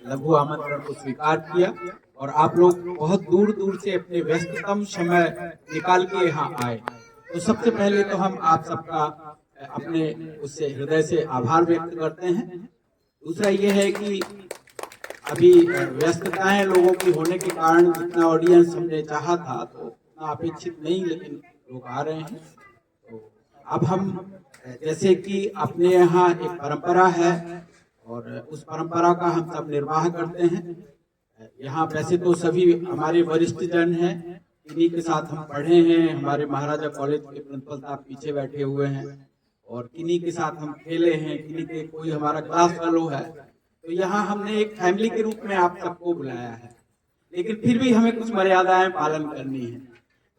लघु आमंत्रण को स्वीकार किया और आप लोग बहुत दूर दूर से अपने व्यस्ततम समय निकाल के यहाँ आए। तो सबसे पहले तो हम आप सबका अपने उससे हृदय से आभार व्यक्त करते हैं। दूसरा ये है कि अभी व्यस्तताएं लोगों की होने के कारण जितना ऑडियंस हमने चाहा था तो उतना अपेक्षित नहीं, लेकिन लोग आ रहे हैं। तो अब हम जैसे कि अपने यहाँ एक परंपरा है और उस परंपरा का हम सब निर्वाह करते हैं। यहाँ वैसे तो सभी हमारे वरिष्ठ जन हैं, इन्हीं के साथ हम पढ़े हैं। हमारे महाराजा कॉलेज के प्रिंसिपल साहब पीछे बैठे हुए हैं और किन्हीं के साथ हम खेले हैं, किन्हीं के कोई हमारा क्लास फेलो है। तो यहाँ हमने एक फैमिली के रूप में आप सबको बुलाया है, लेकिन फिर भी हमें कुछ मर्यादाएं पालन करनी है।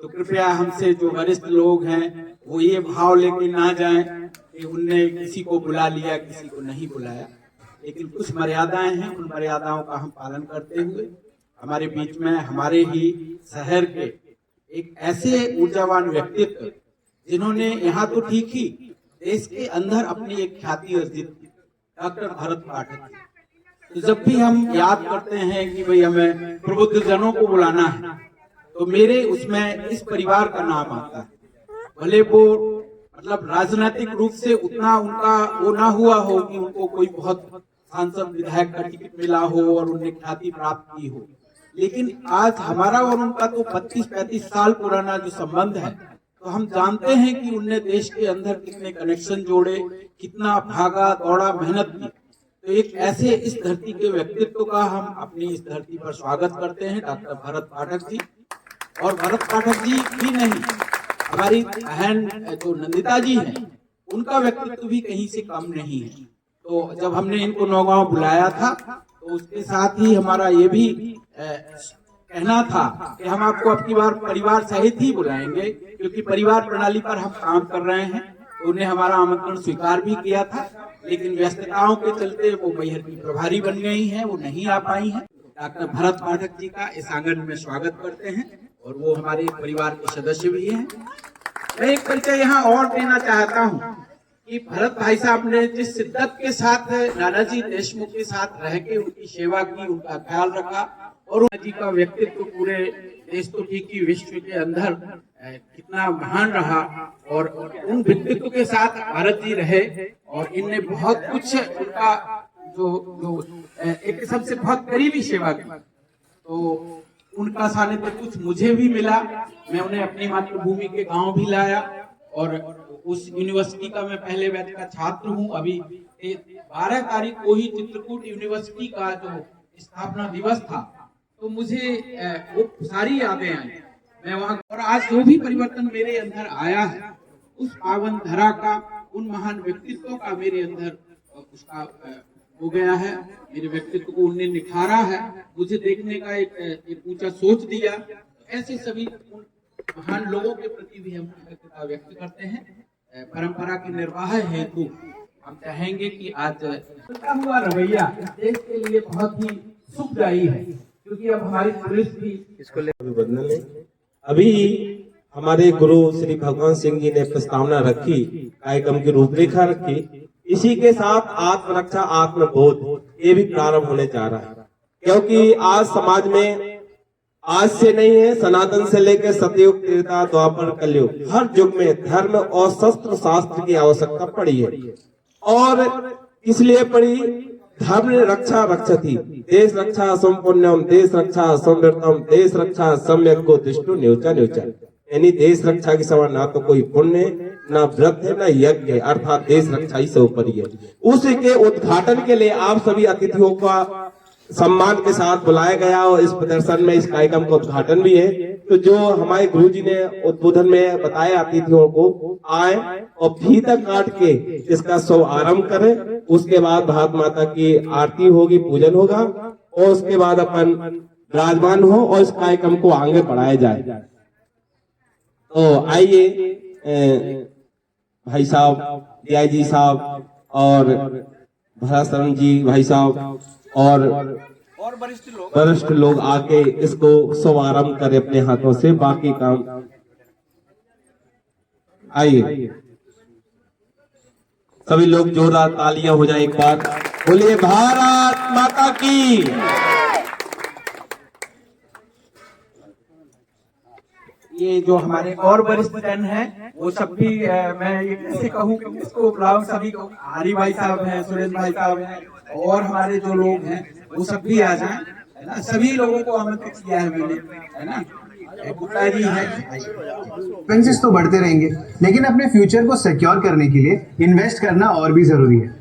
तो कृपया हमसे जो वरिष्ठ लोग हैं वो ये भाव लेके ना जाएं कि उनने किसी को बुला लिया किसी को नहीं बुलाया, लेकिन कुछ मर्यादाएं हैं, उन मर्यादाओं का हम पालन करते हुए हमारे बीच में हमारे ही शहर के एक ऐसे ऊर्जावान व्यक्तित्व जिन्होंने यहाँ तो ठीक ही देश के अंदर अपनी एक ख्याति अर्जित की, डॉक्टर भरत पाठक जी। तो जब भी हम याद करते हैं कि भाई हमें प्रबुद्ध जनों को बुलाना है तो मेरे उसमें इस परिवार का नाम आता है। भले वो मतलब राजनीतिक रूप से उतना उनका वो ना हुआ हो कि उनको कोई बहुत सांसद विधायक का टिकट मिला हो और उन्हें ख्याति प्राप्त की हो, लेकिन आज हमारा और उनका तो 25-35 साल पुराना जो संबंध है, तो हम जानते हैं कि उनने देश के अंदर कितने कनेक्शन जोड़े, कितना भागा दौड़ा मेहनत की। तो एक ऐसे इस धरती के व्यक्तित्व का हम अपनी इस धरती पर स्वागत करते हैं, डॉक्टर भरत पाठक जी। और भरत पाठक जी ही नहीं, हमारी बहन जो नंदिता जी हैं, उनका व्यक्तित्व भी कहीं से कम नहीं है। तो जब हमने इनको नौगांव बुलाया था तो उसके साथ ही हमारा ये भी कहना था कि हम आपको अब की बार परिवार सहित ही बुलाएंगे, क्योंकि परिवार प्रणाली पर हम काम कर रहे हैं। तो उन्हें हमारा आमंत्रण स्वीकार भी किया था, लेकिन व्यस्तताओं के चलते वो मैहर की प्रभारी बन गई हैं, वो नहीं आ पाई हैं। डॉक्टर भरत पाठक जी का इस आंगन में स्वागत करते हैं और वो हमारे परिवार के सदस्य भी हैं। मैं एक परिचय यहाँ और देना चाहता हूँ कि भरत भाई साहब ने जिस शिद्दत के साथ नानाजी देशमुख के साथ रह के उनकी सेवा की, उनका ख्याल रखा और उनजी का व्यक्तित्व पूरे देश तो ठीक ही विश्व के अंदर कितना महान रहा और उन व्यक्तित्व के साथ भारत जी रहे और इनने बहुत कुछ उनका जो एक सबसे बहुत करीबी सेवा की। तो उनका सानिध्य कुछ मुझे भी मिला। मैं उन्हें अपनी मातृभूमि के गांव भी लाया और उस यूनिवर्सिटी का मैं पहले बैच का छात्र हूं। अभी 12 तारीख को ही चित्रकूट यूनिवर्सिटी का जो स्थापना दिवस था, तो मुझे वो सारी यादें आई। मैं वहां और आज जो भी परिवर्तन मेरे अंदर आया है उस पावन धरा का, उन महान व्यक्तित्वों का मेरे अंदर उसका हो गया है। मेरे व्यक्तित्व को उन्होंने निखारा है, मुझे देखने का एक ऊंचा सोच दिया। ऐसे सभी महान लोगों के प्रति भी हम कृतज्ञता व्यक्त करते हैं। परंपरा के निर्वाह हेतु हम चाहेंगे कि आज हुआ रवैया देश के लिए बहुत ही सुखदायी है, क्योंकि अब हमारी पुलिस भी इसको अभिवंदन है। अभी हमारे गुरु श्री भगवान सिंह जी ने प्रस्तावना रखी, कार्यक्रम की रूपरेखा रखी। इसी के साथ आत्मरक्षा आत्मबोध ये भी प्रारंभ होने जा रहा है, क्योंकि आज समाज में आज से नहीं है, सनातन से लेकर सतयुग त्रेता द्वापर कलयुग हर युग में धर्म और शस्त्र शास्त्र की आवश्यकता पड़ी है। और इसलिए पड़ी, धर्म रक्षा रक्षति, देश रक्षा संपुण्यम, देश रक्षा संवृतम, देश रक्षा सम्यक को दुष्टो न्योचा न्योचा। यानी देश रक्षा की समान ना तो कोई पुण्य ना व्रत है ना यज्ञ है, अर्थात देश रक्षा ही से ऊपर ही है। उसके उद्घाटन के लिए आप सभी अतिथियों का सम्मान के साथ बुलाया गया और इस प्रदर्शन में इस कार्यक्रम का उद्घाटन भी है। तो जो हमारे गुरु जी ने उद्बोधन में बताया अतिथियों को आए और फीता काट के इसका शुभ आरंभ करें। उसके बाद भारत माता की आरती होगी, पूजन होगा और उसके बाद अपन विराजमान हो और इस कार्यक्रम को आगे बढ़ाया जाए। तो आइए भाई साहब, दिया जी साहब और भरत शरण जी भाई साहब और वरिष्ठ लोग आके इसको शुभारंभ करें अपने हाथों से। बाकी काम आइए सभी लोग जोरदार तालियां हो जाए एक बार। बोलिए भारत माता की। ये जो हमारे और वरिष्ठ जन हैं वो सब भी मैं ये कैसे कहूँ कि इसको बुलाऊं, सभी को, हरी भाई साहब हैं, सुरेश भाई साहब हैं, और हमारे जो लोग हैं वो सब भी आ जाएं, है ना। सभी लोगों को आमंत्रित किया है मैंने, है ना। गुप्ता जी है। एक्सपेंसेस तो बढ़ते रहेंगे, लेकिन अपने फ्यूचर को सिक्योर करने के लिए इन्वेस्ट करना और भी जरूरी है।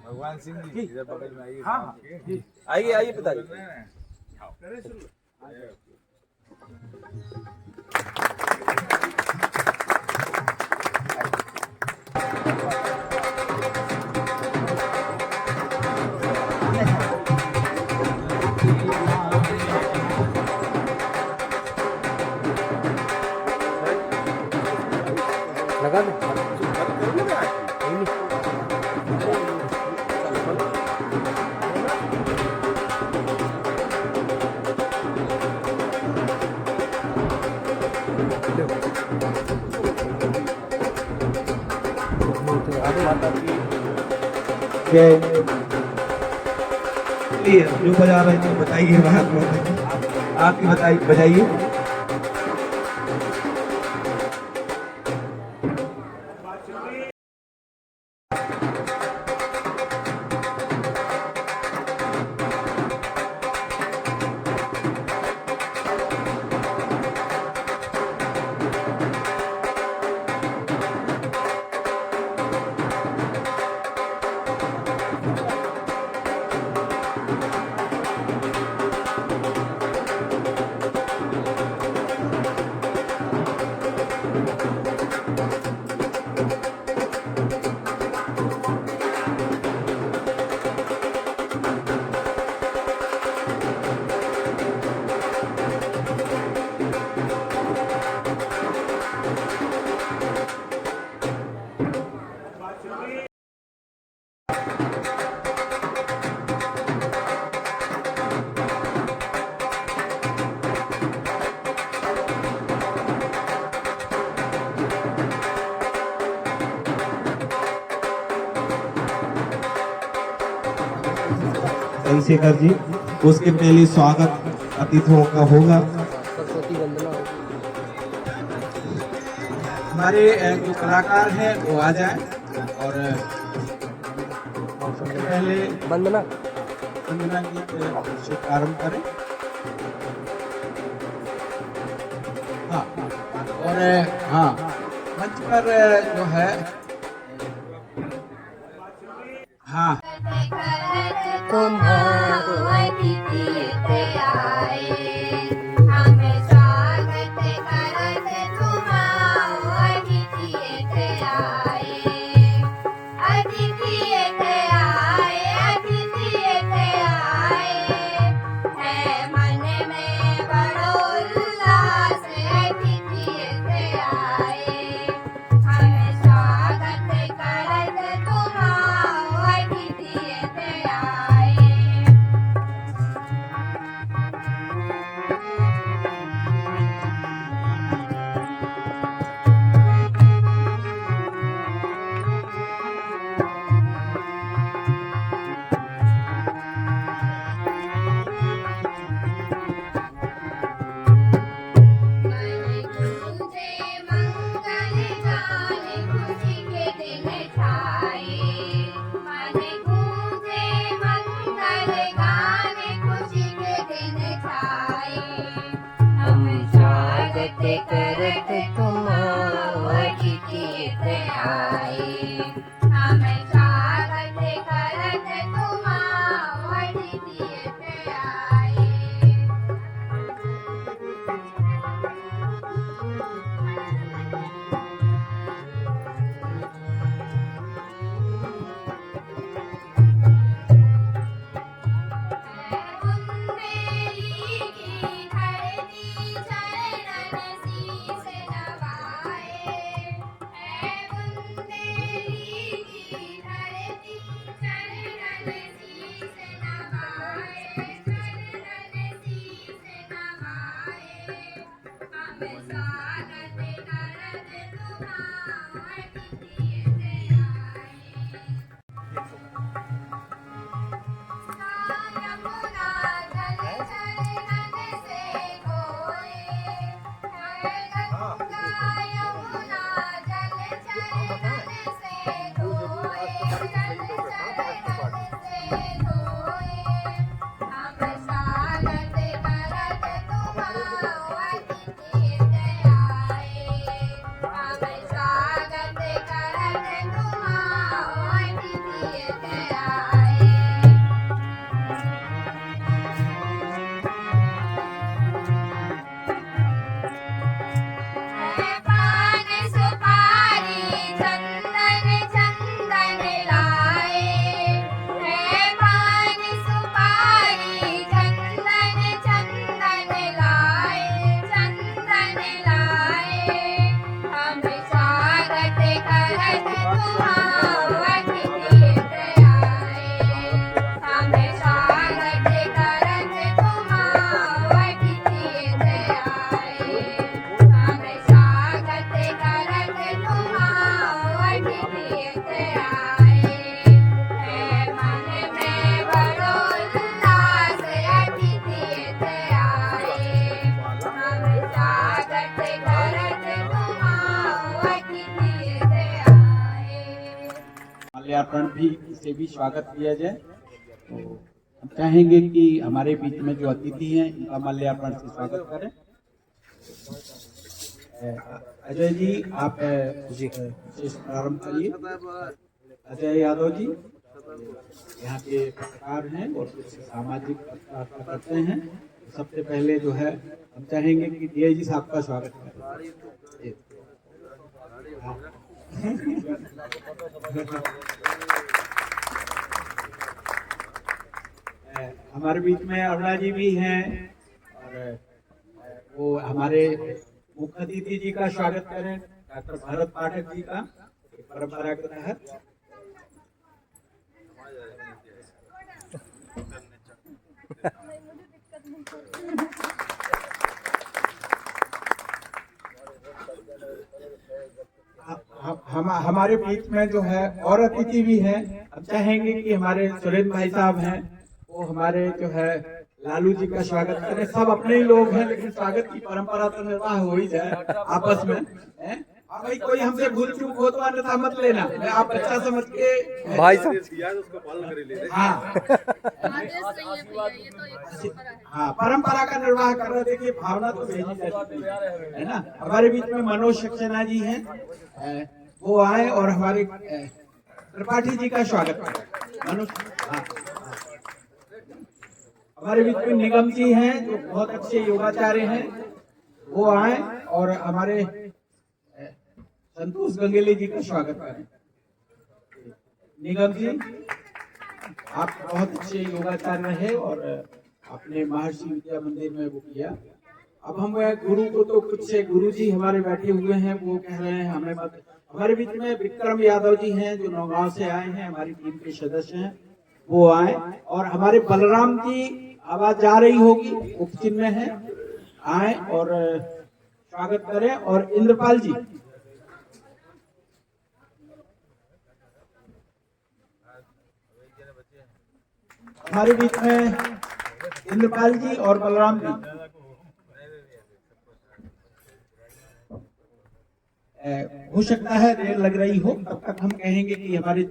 भगवान सिंह जी इधर बगल में आइए। हाँ आइए आइए पिताजी। लगा दो। जो बजा रहे थे बताइए, आपकी बजाइए। चंद्रशेखर जी, उसके पहले स्वागत अतिथियों का होगा। हमारे जो कलाकार हैं वो आ जाए और सबसे पहले वंदना गीत से प्रारंभ करें। हाँ, और हाँ, मंच पर जो है, हाँ, तुम्हारो अतिथि आए, हमें स्वागत करत तुम्हारो अतिथि आए, अतिथि आए, अतिथि आए, है मन में बड़ो उल्लास, अतिथि आए, हमें स्वागत करत तुम्हारो अतिथि आए। करत तुम्हारो अतिथि आए, हमें स्वागत करत तुम्हारो अतिथि आए। स्वागत माल्यार्पण भी से भी स्वागत किया जाए। तो हम चाहेंगे कि हमारे बीच में जो अतिथि हैं इनका माल्यार्पण से स्वागत करें। अजय जी आप विशेष प्रारंभ करिए। अजय यादव जी यहाँ के पत्रकार हैं और कुछ सामाजिक पत्रकारिता करते हैं। सबसे पहले जो है हम चाहेंगे कि डीआई जी साहब का स्वागत करें। हमारे बीच में अरुणा जी भी हैं और वो हमारे मुख्य अतिथि जी का स्वागत करें, डॉक्टर भरत पाठक जी का परंपरा के तहत। हमारे बीच में जो है और अतिथि भी हैं। हम चाहेंगे कि हमारे सुरेंद्र भाई साहब हैं वो हमारे जो है लालू जी का स्वागत करें। सब अपने ही लोग हैं लेकिन स्वागत की परंपरा तो निर्वाह हो ही जाए आपस में। हाँ भाई, कोई हमसे भूल चूक हो तो अन्यथा मत लेना, आप अच्छा समझ के भाई साहब हाँ हाँ परंपरा का निर्वाह कर रहे। देखिए भावना तो भेजी जाती है ना। हमारे बीच में मनोज सक्सेना जी हैं, वो आए और हमारे त्रिपाठी जी का स्वागत करें। मनोज हमारे बीच में निगम जी हैं जो बहुत अच्छे योगाचार्य हैं, वो आए और हमारे संतोष गंगेली जी का स्वागत करें। निगम जी आप बहुत अच्छे योगाचार्य रहे और अपने महर्षि विद्या मंदिर में वो किया। अब हम गुरु को तो कुछ गुरु जी हमारे बैठे हुए हैं, वो कह रहे हैं हमें मत। हमारे बीच में विक्रम यादव जी हैं जो नौगांव से आए हैं, हमारी टीम के सदस्य हैं, वो आए। और हमारे बलराम जी आवाज जा रही होगी, उपचिन्ह में है, आए और स्वागत करें। और इंद्रपाल जी हमारे बीच में, इंद्रपाल जी और बलराम जी हो सकता है देर लग रही हो, तब तक हम कहेंगे कि हमारे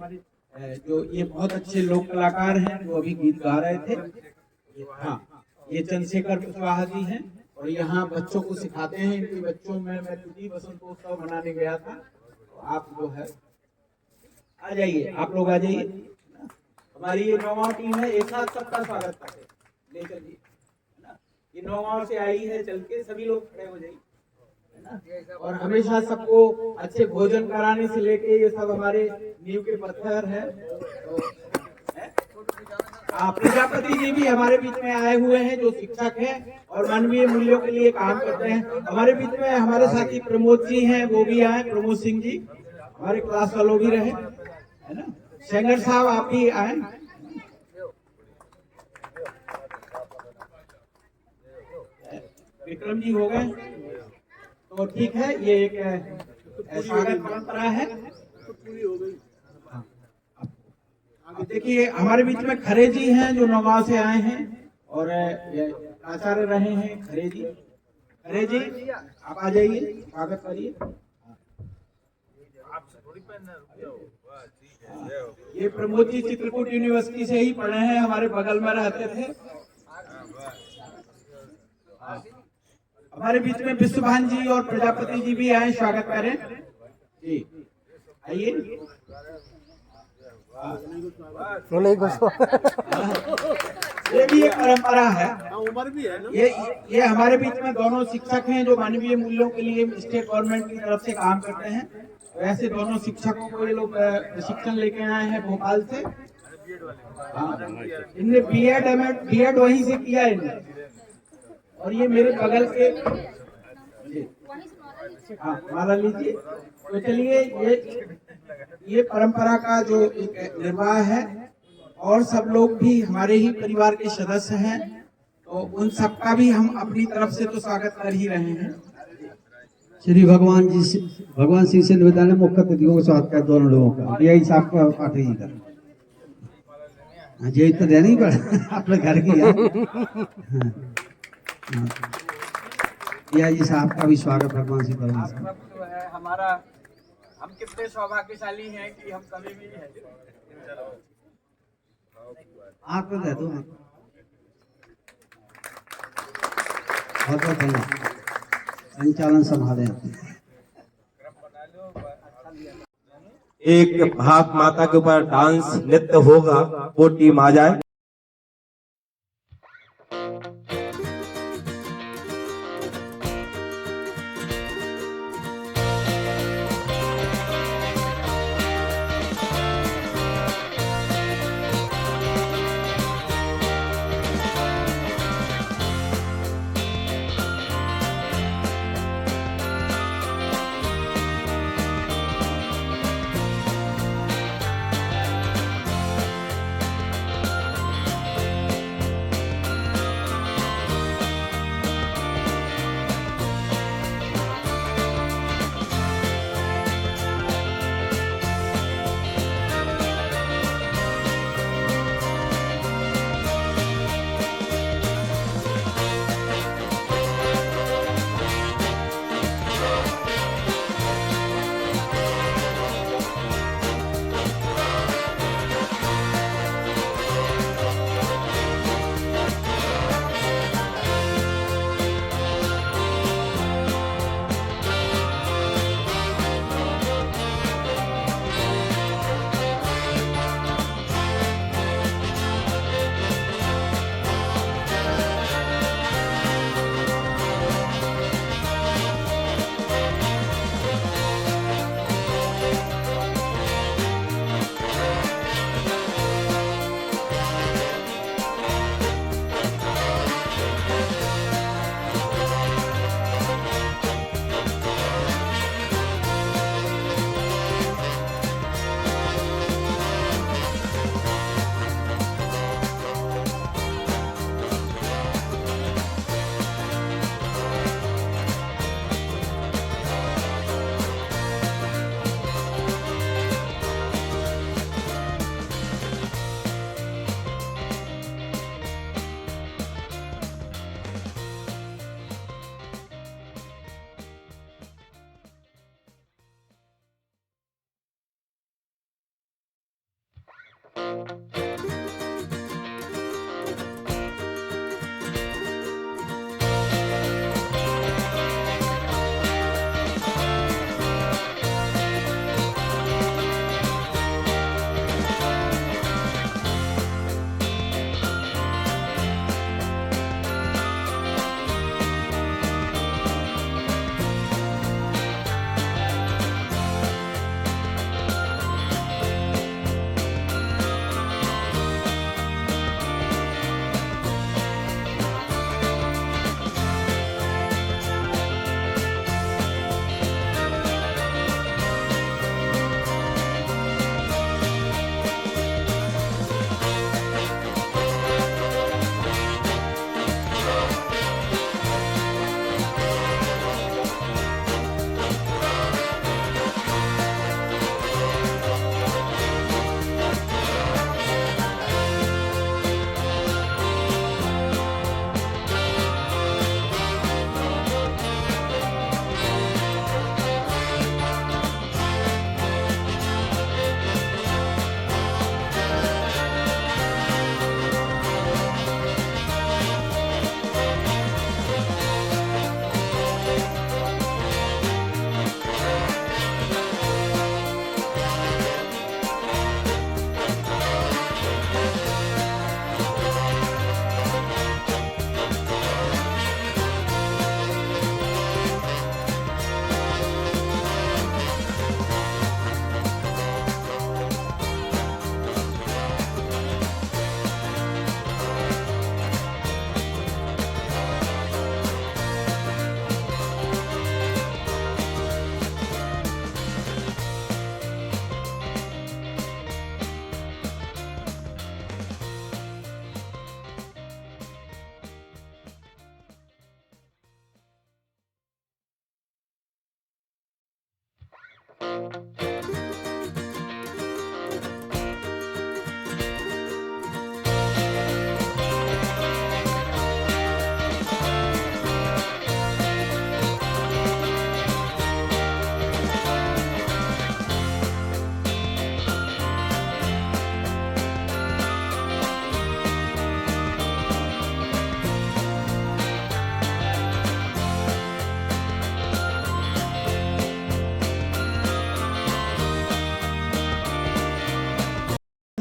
जो ये बहुत अच्छे लोक कलाकार हैं जो अभी गीत गा रहे थे, हाँ ये चंद्रशेखर कुशवाहा जी हैं और यहाँ बच्चों को सिखाते हैं। इनके बच्चों में मैं खुद ही बसंतोत्सव मनाने गया था। तो आप जो है आ जाइए, आप लोग आ जाइए। हमारी ये नौगांव टीम है, एक साथ सबका स्वागत करते ले चलिए, है ना। ये नौगांव से आई है, चल के सभी लोग खड़े हो जाइए, है ना। और हमेशा सबको अच्छे भोजन कराने से लेके ये सब हमारे नींव के पत्थर है। तो प्रजापति जी भी हमारे बीच में आए हुए हैं जो शिक्षक हैं और मानवीय मूल्यों के लिए काम करते हैं। हमारे बीच में हमारे साथी प्रमोद जी हैं, वो भी आए, प्रमोद सिंह जी हमारे क्लास वालों भी रहे, है ना। शेंगर साहब आप भी आए। विक्रम जी हो गए तो ठीक है, ये एक स्वागत परंपरा है। देखिए हमारे बीच में खरे जी हैं जो नौगांव से आए हैं और आचार्य रहे हैं खरे जी। खरे जी आप आ जाइए, स्वागत करिए। ये प्रमोद जी चित्रकूट यूनिवर्सिटी से ही पढ़े हैं, हमारे बगल में रहते थे। हमारे बीच में विश्वभान जी और प्रजापति जी भी आए, स्वागत करें जी, आइए। ये भी एक परंपरा है, ये हमारे बीच में दोनों शिक्षक हैं जो मानवीय मूल्यों के लिए स्टेट गवर्नमेंट की तरफ से काम करते हैं। वैसे दोनों शिक्षकों को ये लोग प्रशिक्षण लेके आए हैं भोपाल से। इनने बीएड वहीं से किया है इन्हें। और ये मेरे बगल के, हाँ माला लीजिए। तो चलिए ये परंपरा का जो एक निर्वाह है और सब लोग भी हमारे ही परिवार के सदस्य हैं, तो उन सबका भी हम अपनी तरफ से तो स्वागत कर ही रहे हैं। श्री भगवान सिंह से निवेदन है मुख्य अतिथियों का स्वागत कर दोनों लोगों का। यही साहब का पाठ ही कर, यही तो देना ही पड़ा अपने घर की। यही साहब का भी स्वागत भगवान सिंह भगवान सिंह। हमारा हम कितने सौभाग्यशाली हैं कि हम कभी भी आपको दे दो। बहुत बहुत धन्यवाद। संचालन संभाले। एक भाग माता के ऊपर डांस नृत्य होगा, वो टीम आ जाए।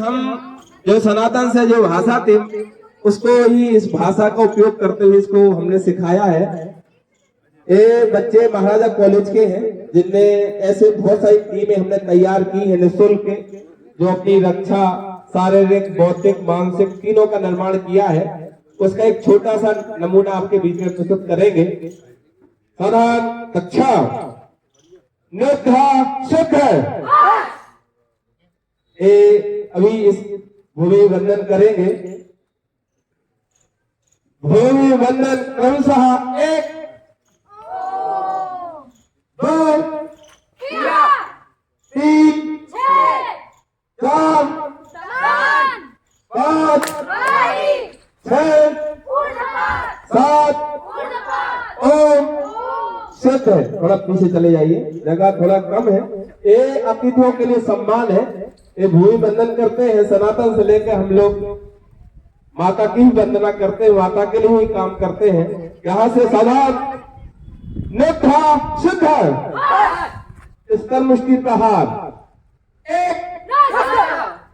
हम जो सनातन से जो भाषा थी उसको ही इस भाषा का उपयोग करते हुए इसको हमने सिखाया है। ये बच्चे महाराजा कॉलेज के हैं जिनने ऐसे बहुत सारी टीमें हमने तैयार की है निःशुल्क, जो अपनी रक्षा शारीरिक बौद्धिक मानसिक तीनों का निर्माण किया है। उसका एक छोटा सा नमूना आपके बीच में प्रस्तुत करेंगे। साधारण कक्षा निद्रा सुख अभी इस भूमि वंदन करेंगे। भूमि वंदन क्रमशः 1 2 3 4 5 6 7 ओम सिद्ध है। थोड़ा पीछे चले जाइए, जगह थोड़ा कम है। ये अतिथियों के लिए सम्मान है। ये भूमि वंदन करते हैं सनातन से लेकर हम लोग माता की ही वंदना करते हैं, माता के लिए ही काम करते हैं। यहाँ से साधारण निद्रा शुद्ध स्तर मुष्टि प्रहार 1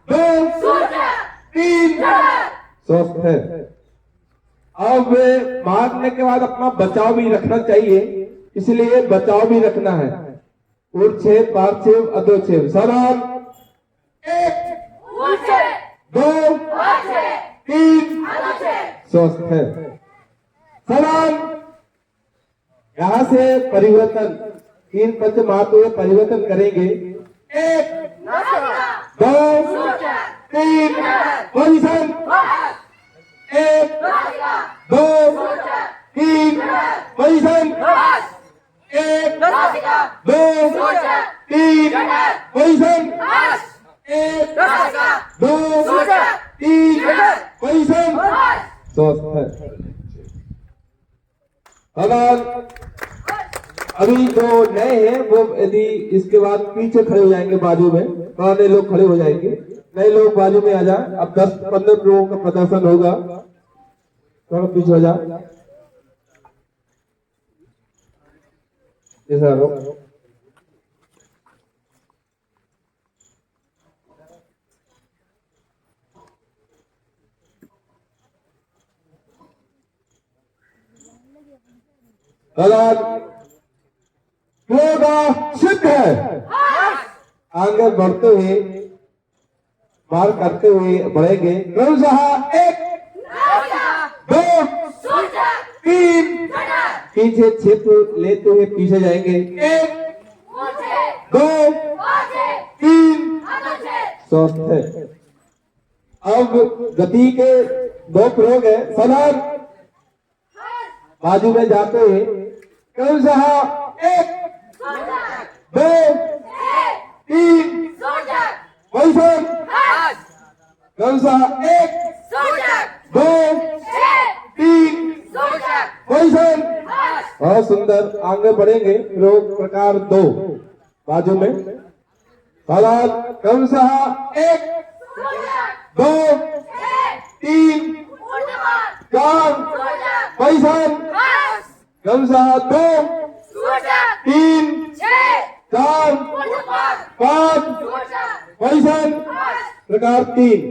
2 3 स्वस्थ है। अब मारने के बाद अपना बचाव भी रखना चाहिए, इसलिए बचाव भी रखना है। ऊर्च्छेद पार्थिव अधोच्छेद साधारण 1 2 3 स्वस्थ है। साधारण यहां से परिवर्तन 3 पंच महात्व परिवर्तन करेंगे। 1 2 3 पोजीशन 1 2 3 पोजीशन 1 2 3 पोजीशन 1 2 3 पोजीशन स्वस्थ है। अभी जो नए हैं वो यदि इसके बाद पीछे खड़े हो जाएंगे, बाजू में पुराने लोग खड़े हो जाएंगे, नए लोग बाजू में आ जाए। अब 10-15 लोगों का प्रदर्शन होगा, थोड़ा पीछे हो जाए। सिद्ध है। आगे बढ़ते हुए मार करते हुए बढ़ेंगे। क्रमशः 1 2 3 पीछे क्षेत्र लेते हुए पीछे जाएंगे। 1 2 3 स्वस्थ है। अब गति के 2 प्रयोग है। साधारण बाजू में जाते हुए क्रमशः 1 2 3 पोजीशन क्रमशः 1 2 3 पोजीशन। बहुत सुंदर। आगे बढ़ेंगे। प्रयोग प्रकार 2 बाजू में साधारण क्रमशः 1 2 3 4 पोजीशन क्रमशः 2 3 4 5 पोजीशन प्रकार 3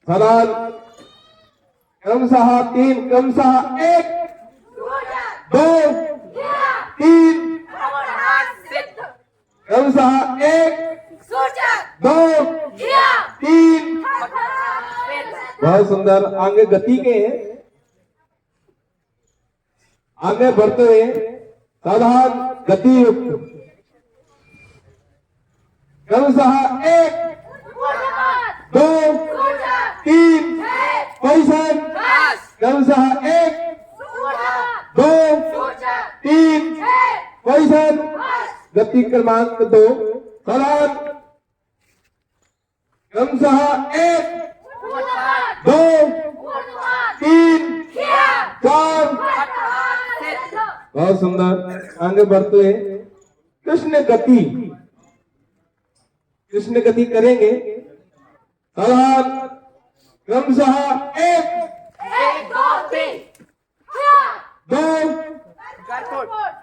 साधारण क्रमशः 3 क्रमशः 1 2 3 क्रमशः 1 2 3 बहुत सुंदर। आगे गति के हैं। आगे बढ़ते हुए साधारण गति युक्त क्रमशः 1 2 3 पोजीशन क्रमशः 1 2 3 पोजीशन गति क्रमांक 2 साधारण क्रमशः 1 2 3 4 बहुत सुंदर। आगे बढ़ते हुए कृष्ण गति करेंगे। साधारण क्रमशः 1 2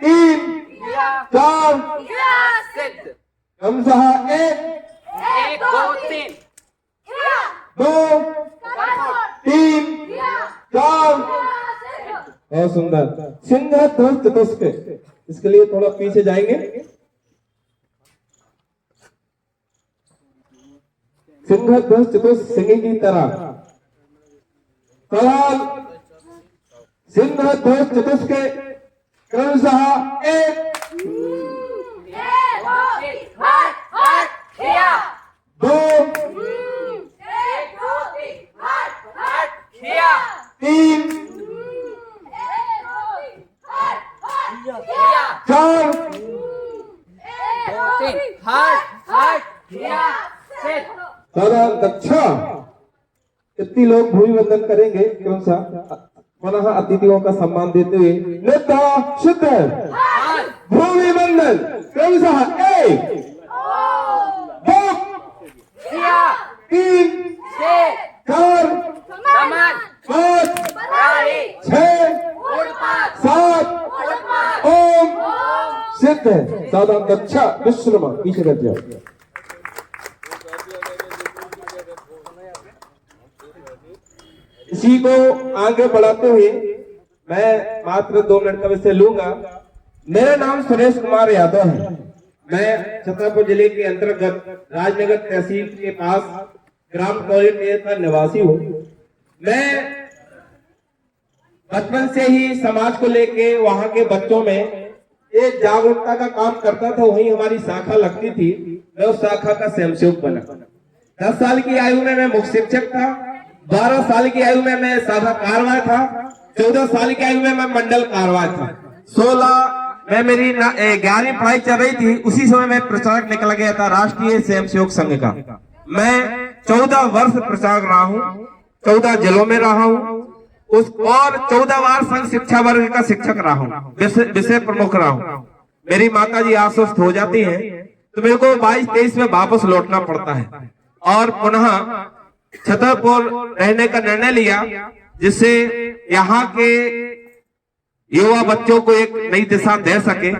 3 4 क्रमशः 1 बहुत सुंदर। सिंह ध्वज चतुष्क, इसके लिए थोड़ा पीछे जाएंगे। सिंह ध्वज चतुष्क सिंह की तरह। सवाल, सिंह ध्वज चतुष्क क्रमशः एक, दो, तीन, चार, दादा दक्षा। इतनी लोग भूमि वंदन करेंगे क्रमशः, पुनः अतिथियों का सम्मान देते हुए नृत्य शुद्ध भूमि वंदन क्रमशः एक, दो, तीन, चार, पाँच, छह, सात, ओम सिद्ध। दादा दक्षा विश्रमा पीछे कर जाओ। इसी को आगे बढ़ाते हुए मैं मात्र 2 मिनट का विषय लूंगा। मेरा नाम सुरेश कुमार यादव है। मैं छतरपुर जिले के अंतर्गत राजनगर तहसील के पास ग्राम कौलिया का निवासी हूँ। मैं बचपन से ही समाज को लेके वहाँ के बच्चों में एक जागरूकता का काम करता था। वहीं हमारी शाखा लगती थी, मैं उस शाखा का स्वयंसेवक बना। 10 साल की आयु में मैं मुख्य शिक्षक था। 12 साल की आयु में मैं शाखा कारवां था। 14 साल की आयु में मैं मंडल कारवां था। 16 में मेरी 11वीं पढ़ाई चल रही थी। उसी समय मैं प्रचारक निकल गया था राष्ट्रीय स्वयंसेवक संघ का। मैं 14 वर्ष प्रचारक रहा हूँ, 14 जिलों में रहा हूँ और 14 बार संघ शिक्षा वर्ग का शिक्षक रहा हूँ, विषय प्रमुख रहा हूँ। मेरी माता जी अस्वस्थ हो जाती हैं तो मेरे को 22-23 में वापस लौटना पड़ता है और पुनः छतरपुर रहने का निर्णय लिया, जिससे यहाँ के युवा बच्चों को एक नई दिशा दे सके।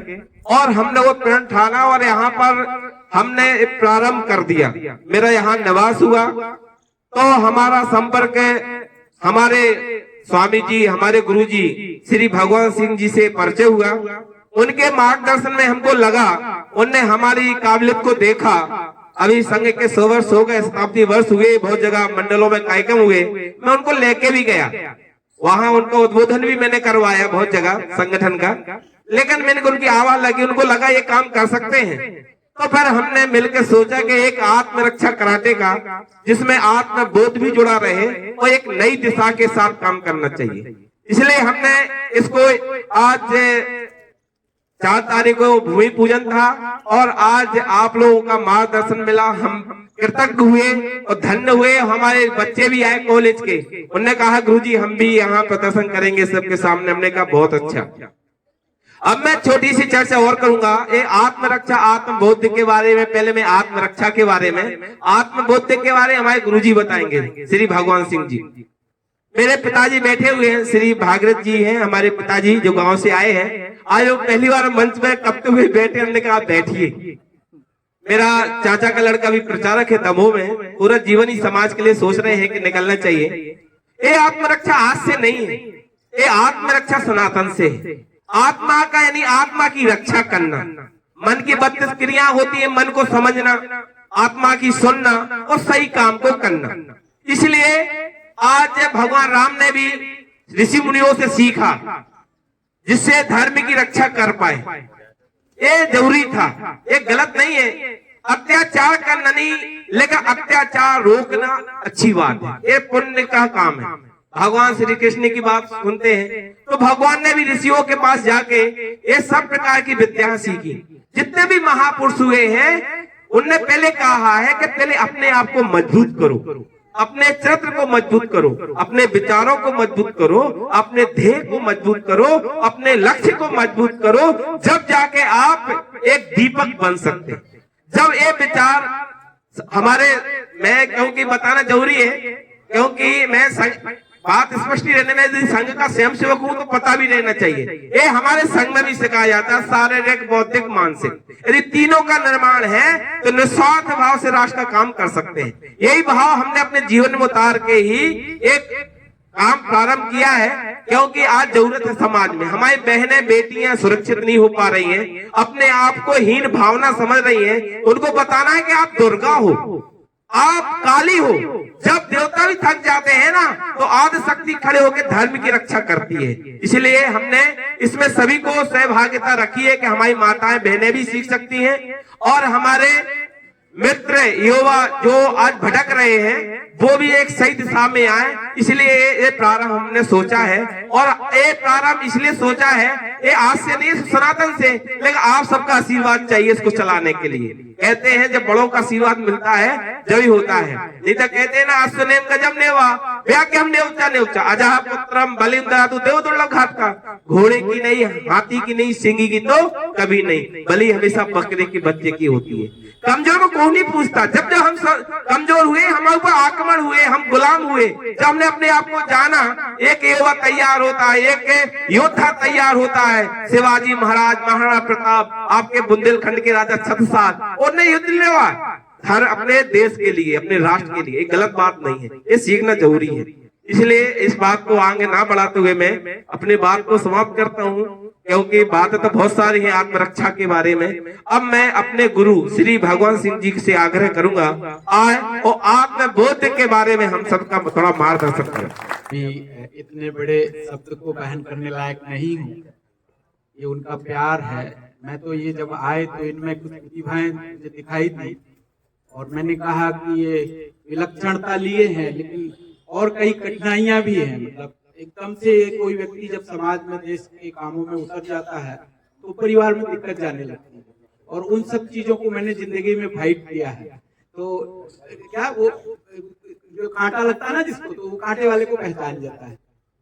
और हमने वो प्रण ठाना और यहाँ पर हमने प्रारंभ कर दिया। मेरा यहाँ निवास हुआ तो हमारा संपर्क हमारे स्वामी जी, हमारे गुरु जी श्री भगवान सिंह जी से परिचय हुआ। उनके मार्गदर्शन में हमको लगा, उनने हमारी काबिलियत को देखा। अभी संघ के 100 वर्ष हो गए, शताब्दी वर्ष हुए, बहुत जगह मंडलों में कार्यक्रम हुए। मैं उनको लेके भी गया, वहां उनका उद्बोधन भी मैंने करवाया बहुत जगह संगठन का। लेकिन मैंने उनकी आवाज लगी, उनको लगा ये काम कर सकते हैं। तो फिर हमने मिलकर सोचा कि एक आत्मरक्षा कराटे का, जिसमें आत्मबोध भी जुड़ा रहे और एक नई दिशा के साथ काम करना चाहिए। इसलिए हमने इसको आज 4 तारीख को भूमि पूजन था और आज आप लोगों का मार्गदर्शन मिला। हम कृतज्ञ हुए और धन्य हुए। हमारे बच्चे भी आए कॉलेज के, उन्होंने कहा गुरुजी हम भी यहाँ प्रदर्शन करेंगे सबके सामने। हमने कहा बहुत अच्छा। अब मैं छोटी सी चर्चा और करूंगा। ये आत्मरक्षा आत्मबोध के बारे में, पहले मैं आत्मरक्षा के बारे में, आत्मबोध के बारे में हमारे गुरुजी बताएंगे श्री भगवान सिंह जी। मेरे पिताजी बैठे हुए हैं, श्री भागीरथ जी हैं हमारे पिताजी जो गांव से आए हैं। आज वो पहली बार मंच में कपते हुए बैठे, हमने कहा बैठिए। मेरा चाचा का लड़का भी प्रचारक है दमोह में, पूरा जीवन ही समाज के लिए सोच रहे हैं कि निकलना चाहिए। ये आत्मरक्षा आज से नहीं है, ये आत्मरक्षा सनातन से है। आत्मा का यानी आत्मा की रक्षा करना। मन की 32 क्रियाएं होती है, मन को समझना, आत्मा की सुनना और सही काम को करना। इसलिए आज भगवान राम ने भी ऋषि मुनियों से सीखा, जिससे धर्म की रक्षा कर पाए। ये जरूरी था, ये गलत नहीं है। अत्याचार करना नहीं, लेकिन अत्याचार रोकना अच्छी बात है, ये पुण्य का काम है। भगवान श्री कृष्ण की बात सुनते हैं तो भगवान ने भी ऋषियों के पास जाके ये सब प्रकार की विद्या सीखी। जितने भी महापुरुष हुए हैं उनने पहले कहा है कि पहले अपने आप को मजबूत करो, अपने चरित्र को मजबूत करो, अपने विचारों को मजबूत करो, अपने ध्येय को मजबूत करो, अपने लक्ष्य को मजबूत करो, जब जाके आप एक दीपक बन सकते। जब ये विचार हमारे, मैं क्योंकि बताना जरूरी है, क्योंकि मैं बात स्पष्ट रहने में, यदि संघ का स्वयंसेवक हूं तो पता भी रहना चाहिए। ये हमारे संघ में भी सिखाया जाता है, शारीरिक, बौद्धिक, मानसिक, यदि तीनों का निर्माण है तो निस्वार्थ भाव से राष्ट्र का काम कर सकते हैं। यही भाव हमने अपने जीवन में उतार के ही एक काम प्रारंभ किया है, क्योंकि आज जरूरत है समाज में। हमारी बहनें बेटियां सुरक्षित नहीं हो पा रही हैं, अपने आप को हीन भावना समझ रही हैं। उनको बताना है कि आप दुर्गा हो, आप काली हो। जब देवता भी थक जाते हैं ना, तो आदि शक्ति खड़े होकर धर्म की रक्षा करती है। इसलिए हमने इसमें सभी को सहभागिता रखी है कि हमारी माताएं बहनें भी सीख सकती हैं, और हमारे मित्र युवा जो आज भटक रहे हैं वो भी एक सही दिशा में आए। इसलिए ये प्रारंभ हमने सोचा है, और ये प्रारंभ इसलिए सोचा है, ये आज से नहीं, सनातन से, लेकिन आप सबका आशीर्वाद चाहिए इसको चलाने के लिए। कहते हैं जब बड़ों का आशीर्वाद मिलता है जब ही होता है, नहीं तो कहते हैं ना अश्वनेम गजम नेवा व्याख्यम नेवचा नेवचा अजह पुत्रम बलिम ददातु देव दुर्लभ घात का। घोड़े की नहीं, हाथी की नहीं, सिंगी की तो कभी नहीं, बलि हमेशा बकरे के बच्चे की होती है। कमजोर को कौन नहीं पूछता। जब जब हम कमजोर हुए, हमारे ऊपर आक्रमण हुए, हम गुलाम हुए, जब हमने अपने आप को जाना, एक युवा तैयार होता है, एक योद्धा तैयार होता है। शिवाजी महाराज, महाराणा प्रताप, आपके बुंदेलखंड के राजा छत्रसाल, उन्हें युद्ध लेवा हर अपने देश के लिए, अपने राष्ट्र के लिए। एक गलत बात नहीं है, ये सीखना जरूरी है। इसलिए इस बात को आगे ना बढ़ाते हुए मैं अपनी बात को समाप्त करता हूँ, क्योंकि बातें तो बहुत सारी हैं आत्मरक्षा के बारे में। अब मैं अपने गुरु श्री भगवान सिंह जी से आग्रह करूंगा, आए और आत्मबोध के बारे में हम सबका थोड़ा मार्गदर्शन करें। इतने बड़े शब्द को बहन करने लायक नहीं हूँ, ये उनका प्यार है। मैं तो ये जब आए तो इनमें कुछ प्रतिभाएं मुझे दिखाई दी, और मैंने कहा कि ये विलक्षणता लिए हैं, लेकिन और कई कठिनाइयां भी हैं। मतलब एकदम से कोई व्यक्ति जब समाज में, देश के कामों में उतर जाता है तो परिवार में दिक्कत जाने लगती है, और उन सब चीजों को मैंने जिंदगी में फाइट किया है। तो क्या वो जो कांटा लगता है ना जिसको, तो वो कांटे वाले को पहचान जाता है,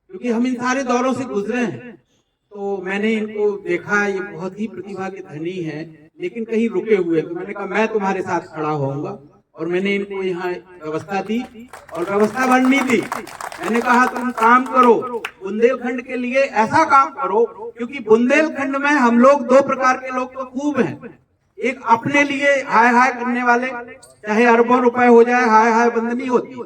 क्योंकि हम इन सारे दौरों से गुजरे हैं। तो मैंने इनको देखा, ये बहुत ही प्रतिभा के धनी है, लेकिन कहीं रुके हुए। तो मैंने कहा मैं तुम्हारे साथ खड़ा होऊंगा, और मैंने इनको यहाँ व्यवस्था दी, और व्यवस्था बननी दी। मैंने कहा तुम काम करो, बुंदेलखंड के लिए ऐसा काम करो, क्योंकि बुंदेलखंड में हम लोग दो प्रकार के लोग तो खूब हैं। एक अपने लिए हाय हाय करने वाले, चाहे अरबों रुपए हो जाए, हाय हाय बंद नहीं होती।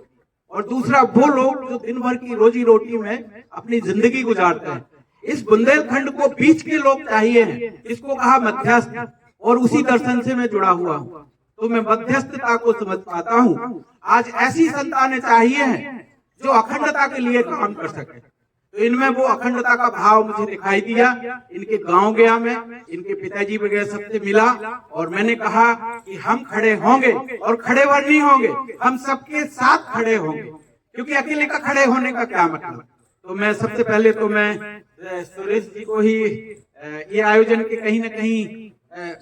और दूसरा वो लोग जो दिन भर की रोजी रोटी में अपनी जिंदगी गुजारते हैं। इस बुंदेलखंड को बीच के लोग चाहिए हैं, इसको कहा मध्यस्थ, और उसी दर्शन से मैं जुड़ा हुआ हूँ। तो मैं मध्यस्थता को समझ पाता हूँ। आज ऐसी संतानें चाहिए हैं जो अखंडता के लिए काम कर सके। तो इनमें वो अखंडता का भाव मुझे दिखाई दिया। इनके गांव गया मैं, इनके पिताजी वगैरह सबसे मिला, और मैंने कहा कि हम खड़े होंगे, और खड़े वर नहीं होंगे, हम सबके साथ खड़े होंगे, क्योंकि अकेले का खड़े होने का क्या मतलब। तो मैं सबसे पहले तो मैं सुरेश जी को ही, ये आयोजन के कहीं ना कहीं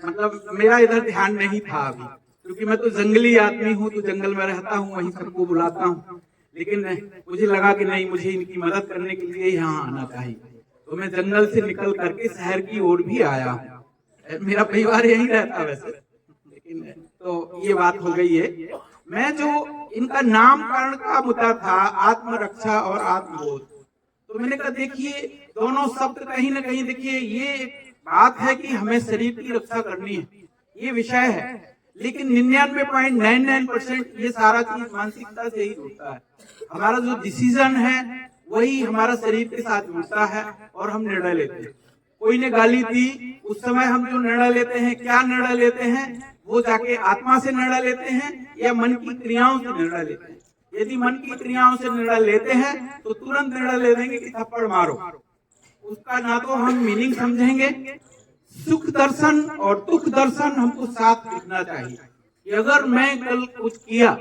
मतलब मेरा इधर ध्यान नहीं था अभी, क्योंकि मैं तो जंगली आदमी हूँ, तो जंगल में रहता हूँ, वहीं सबको बुलाता हूँ। लेकिन मुझे लगा कि नहीं, मुझे इनकी मदद करने के लिए यहाँ आना चाहिए। तो मैं जंगल से निकल करके शहर की ओर भी आया हूँ। मेरा परिवार यहीं रहता वैसे, लेकिन तो ये बात हो गई है। मैं जो इनका नामकरण का मुद्दा था, आत्मरक्षा और आत्मबोध, तो मैंने कहा देखिए दोनों शब्द कहीं ना कहीं, देखिए ये बात है कि हमें शरीर की रक्षा करनी है, ये विषय है, लेकिन 99.99% ये सारा चीज मानसिकता से ही होता है। हमारा जो डिसीजन है वही हमारा शरीर के साथ जुड़ता है, और हम निर्णय लेते हैं। कोई ने गाली दी, उस समय हम जो निर्णय लेते हैं, क्या निर्णय लेते हैं, वो जाके आत्मा से निर्णय लेते हैं या मन की क्रियाओं से निर्णय लेते हैं। यदि मन की क्रियाओं से निर्णय लेते हैं तो तुरंत निर्णय ले देंगे कि थप्पड़ मारो, उसका ना तो हम मीनिंग समझेंगे। सुख दर्शन और दुख दर्शन हमको साथ लिखना चाहिए कि अगर मैं कल कुछ किया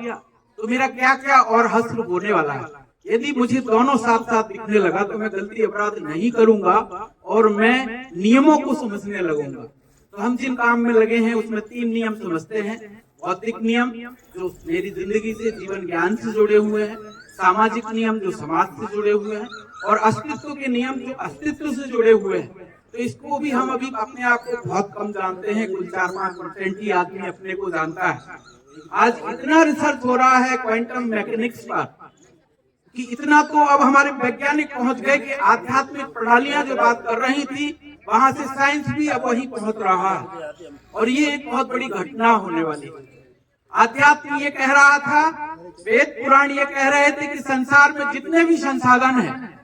तो मेरा क्या क्या और हश्र होने वाला है। यदि मुझे दोनों साथ साथ दिखने लगा तो मैं गलती अपराध नहीं करूंगा और मैं नियमों को समझने लगूंगा। तो हम जिन काम में लगे हैं उसमें 3 नियम समझते हैं। भौतिक नियम जो मेरी जिंदगी से, जीवन ज्ञान से जुड़े हुए हैं, सामाजिक नियम जो समाज से जुड़े हुए हैं, और अस्तित्व के नियम जो अस्तित्व से जुड़े हुए हैं। तो इसको भी हम अभी अपने आप को बहुत कम जानते हैं, कुल 4-5% ही आदमी अपने को जानता है। आज इतना रिसर्च हो रहा है क्वांटम मैकेनिक्स पर कि इतना तो अब हमारे वैज्ञानिक पहुंच गए कि आध्यात्मिक प्रणालियां जो बात कर रही थी वहां से साइंस भी अब वहीं पहुंच रहा है, और ये एक बहुत बड़ी घटना होने वाली है। आध्यात्म ये कह रहा था वेद पुराण ये कह रहे थे कि संसार में जितने भी संसाधन हैं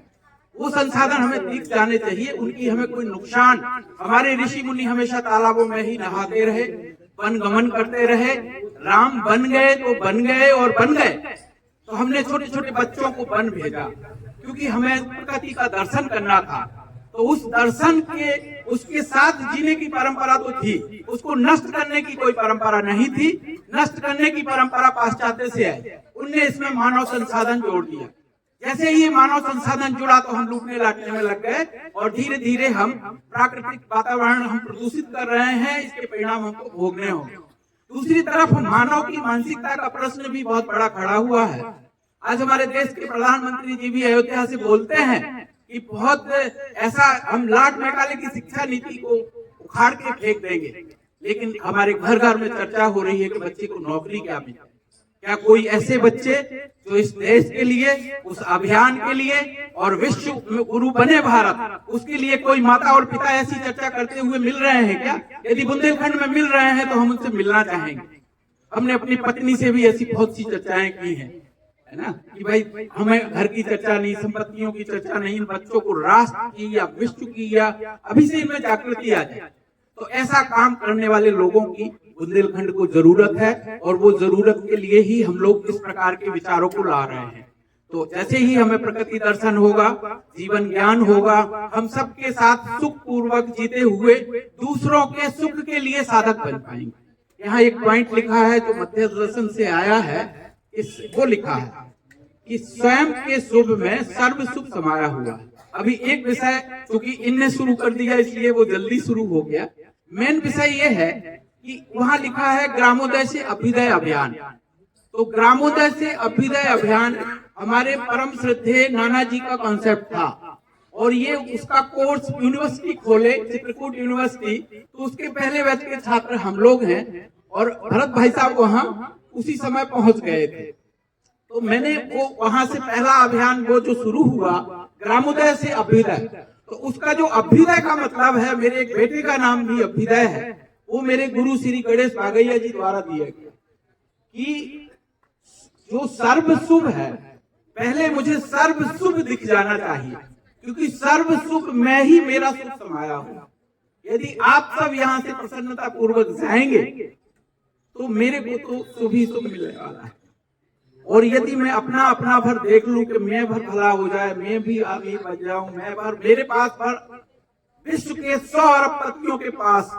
वो संसाधन हमें दिख जाने चाहिए, उनकी हमें कोई नुकसान। हमारे ऋषि मुनि हमेशा तालाबों में ही नहाते रहे, वन गमन करते रहे। राम बन गए तो बन गए और बन गए, तो हमने छोटे छोटे बच्चों को वन भेजा, क्योंकि हमें प्रकृति का दर्शन करना था। तो उस दर्शन के उसके साथ जीने की परंपरा तो थी, उसको नष्ट करने की कोई परंपरा नहीं थी। नष्ट करने की परंपरा पाश्चात्य से है, उनने इसमें मानव संसाधन जोड़ दिया। जैसे ही मानव संसाधन जुड़ा तो हम लूटने लाटने में लग गए, और धीरे धीरे हम प्राकृतिक वातावरण हम प्रदूषित कर रहे हैं, इसके परिणाम हमको भोगने होंगे। दूसरी तरफ मानव की मानसिकता का प्रश्न भी बहुत बड़ा खड़ा हुआ है। आज हमारे देश के प्रधानमंत्री जी भी अयोध्या से बोलते हैं कि बहुत ऐसा हम लॉर्ड मेकाले की शिक्षा नीति को उखाड़ के फेंक देंगे, लेकिन हमारे घर घर में चर्चा हो रही है कि बच्चे को नौकरी क्या मिले। क्या कोई ऐसे बच्चे जो इस देश के लिए, उस अभियान के लिए और विश्व में गुरु बने भारत, उसके लिए कोई माता और पिता ऐसी चर्चा करते हुए मिल रहे हैं क्या? यदि बुंदेलखंड में मिल रहे हैं तो हम उनसे मिलना चाहेंगे। हमने अपनी पत्नी से भी ऐसी बहुत सी चर्चाएं की हैं, है ना, कि भाई हमें घर की चर्चा नहीं, संपत्तियों की चर्चा नहीं, इन बच्चों को राष्ट्र की या विश्व की या अभी से इनमें जागृति आ जाए। तो ऐसा काम करने वाले लोगों की बुंदेलखंड को जरूरत है, और वो जरूरत के लिए ही हम लोग इस प्रकार के विचारों को ला रहे हैं। तो जैसे ही हमें प्रकृति दर्शन होगा, जीवन ज्ञान होगा, हम सबके साथ सुख पूर्वक जीते हुए दूसरों के सुख के लिए साधक बन पाएंगे। यहाँ एक पॉइंट लिखा है जो मध्य दर्शन से आया है, वो लिखा है कि स्वयं के शुभ में सर्व सुख समाया हुआ है। अभी एक विषय क्योंकि इनने शुरू कर दिया इसलिए वो जल्दी शुरू हो गया। मेन विषय ये है कि वहां लिखा है ग्रामोदय से अभ्युदय अभियान। तो ग्रामोदय से अभ्युदय अभियान हमारे परम श्रद्धेय नाना जी का कॉन्सेप्ट था, और ये उसका कोर्स यूनिवर्सिटी खोले, चित्रकूट यूनिवर्सिटी, तो उसके पहले बैच के छात्र हम लोग हैं, और भरत भाई साहब वहां उसी समय पहुंच गए थे। तो मैंने वो वहां से पहला अभियान वो जो शुरू हुआ ग्रामोदय से अभ्युदय, तो उसका जो अभ्युदय का मतलब है, मेरे एक बेटे का नाम भी अभ्युदय है, वो मेरे गुरु श्री गणेश बागैया जी द्वारा दिया गया कि जो सर्व शुभ है, पहले मुझे सर्व शुभ दिख जाना चाहिए, क्योंकि सर्व शुभ में ही मेरा सुख समाया हो। यदि आप सब यहाँ से प्रसन्नता पूर्वक जाएंगे तो मेरे को तो शुभ ही शुभ मिलने वाला है। और यदि मैं अपना अपना भर देख लूं कि मैं भर भला हो जाए, मैं भी आगे बच जाऊं, मैं भर, मेरे पास भर विश्व के 100 अरबपतियों के पास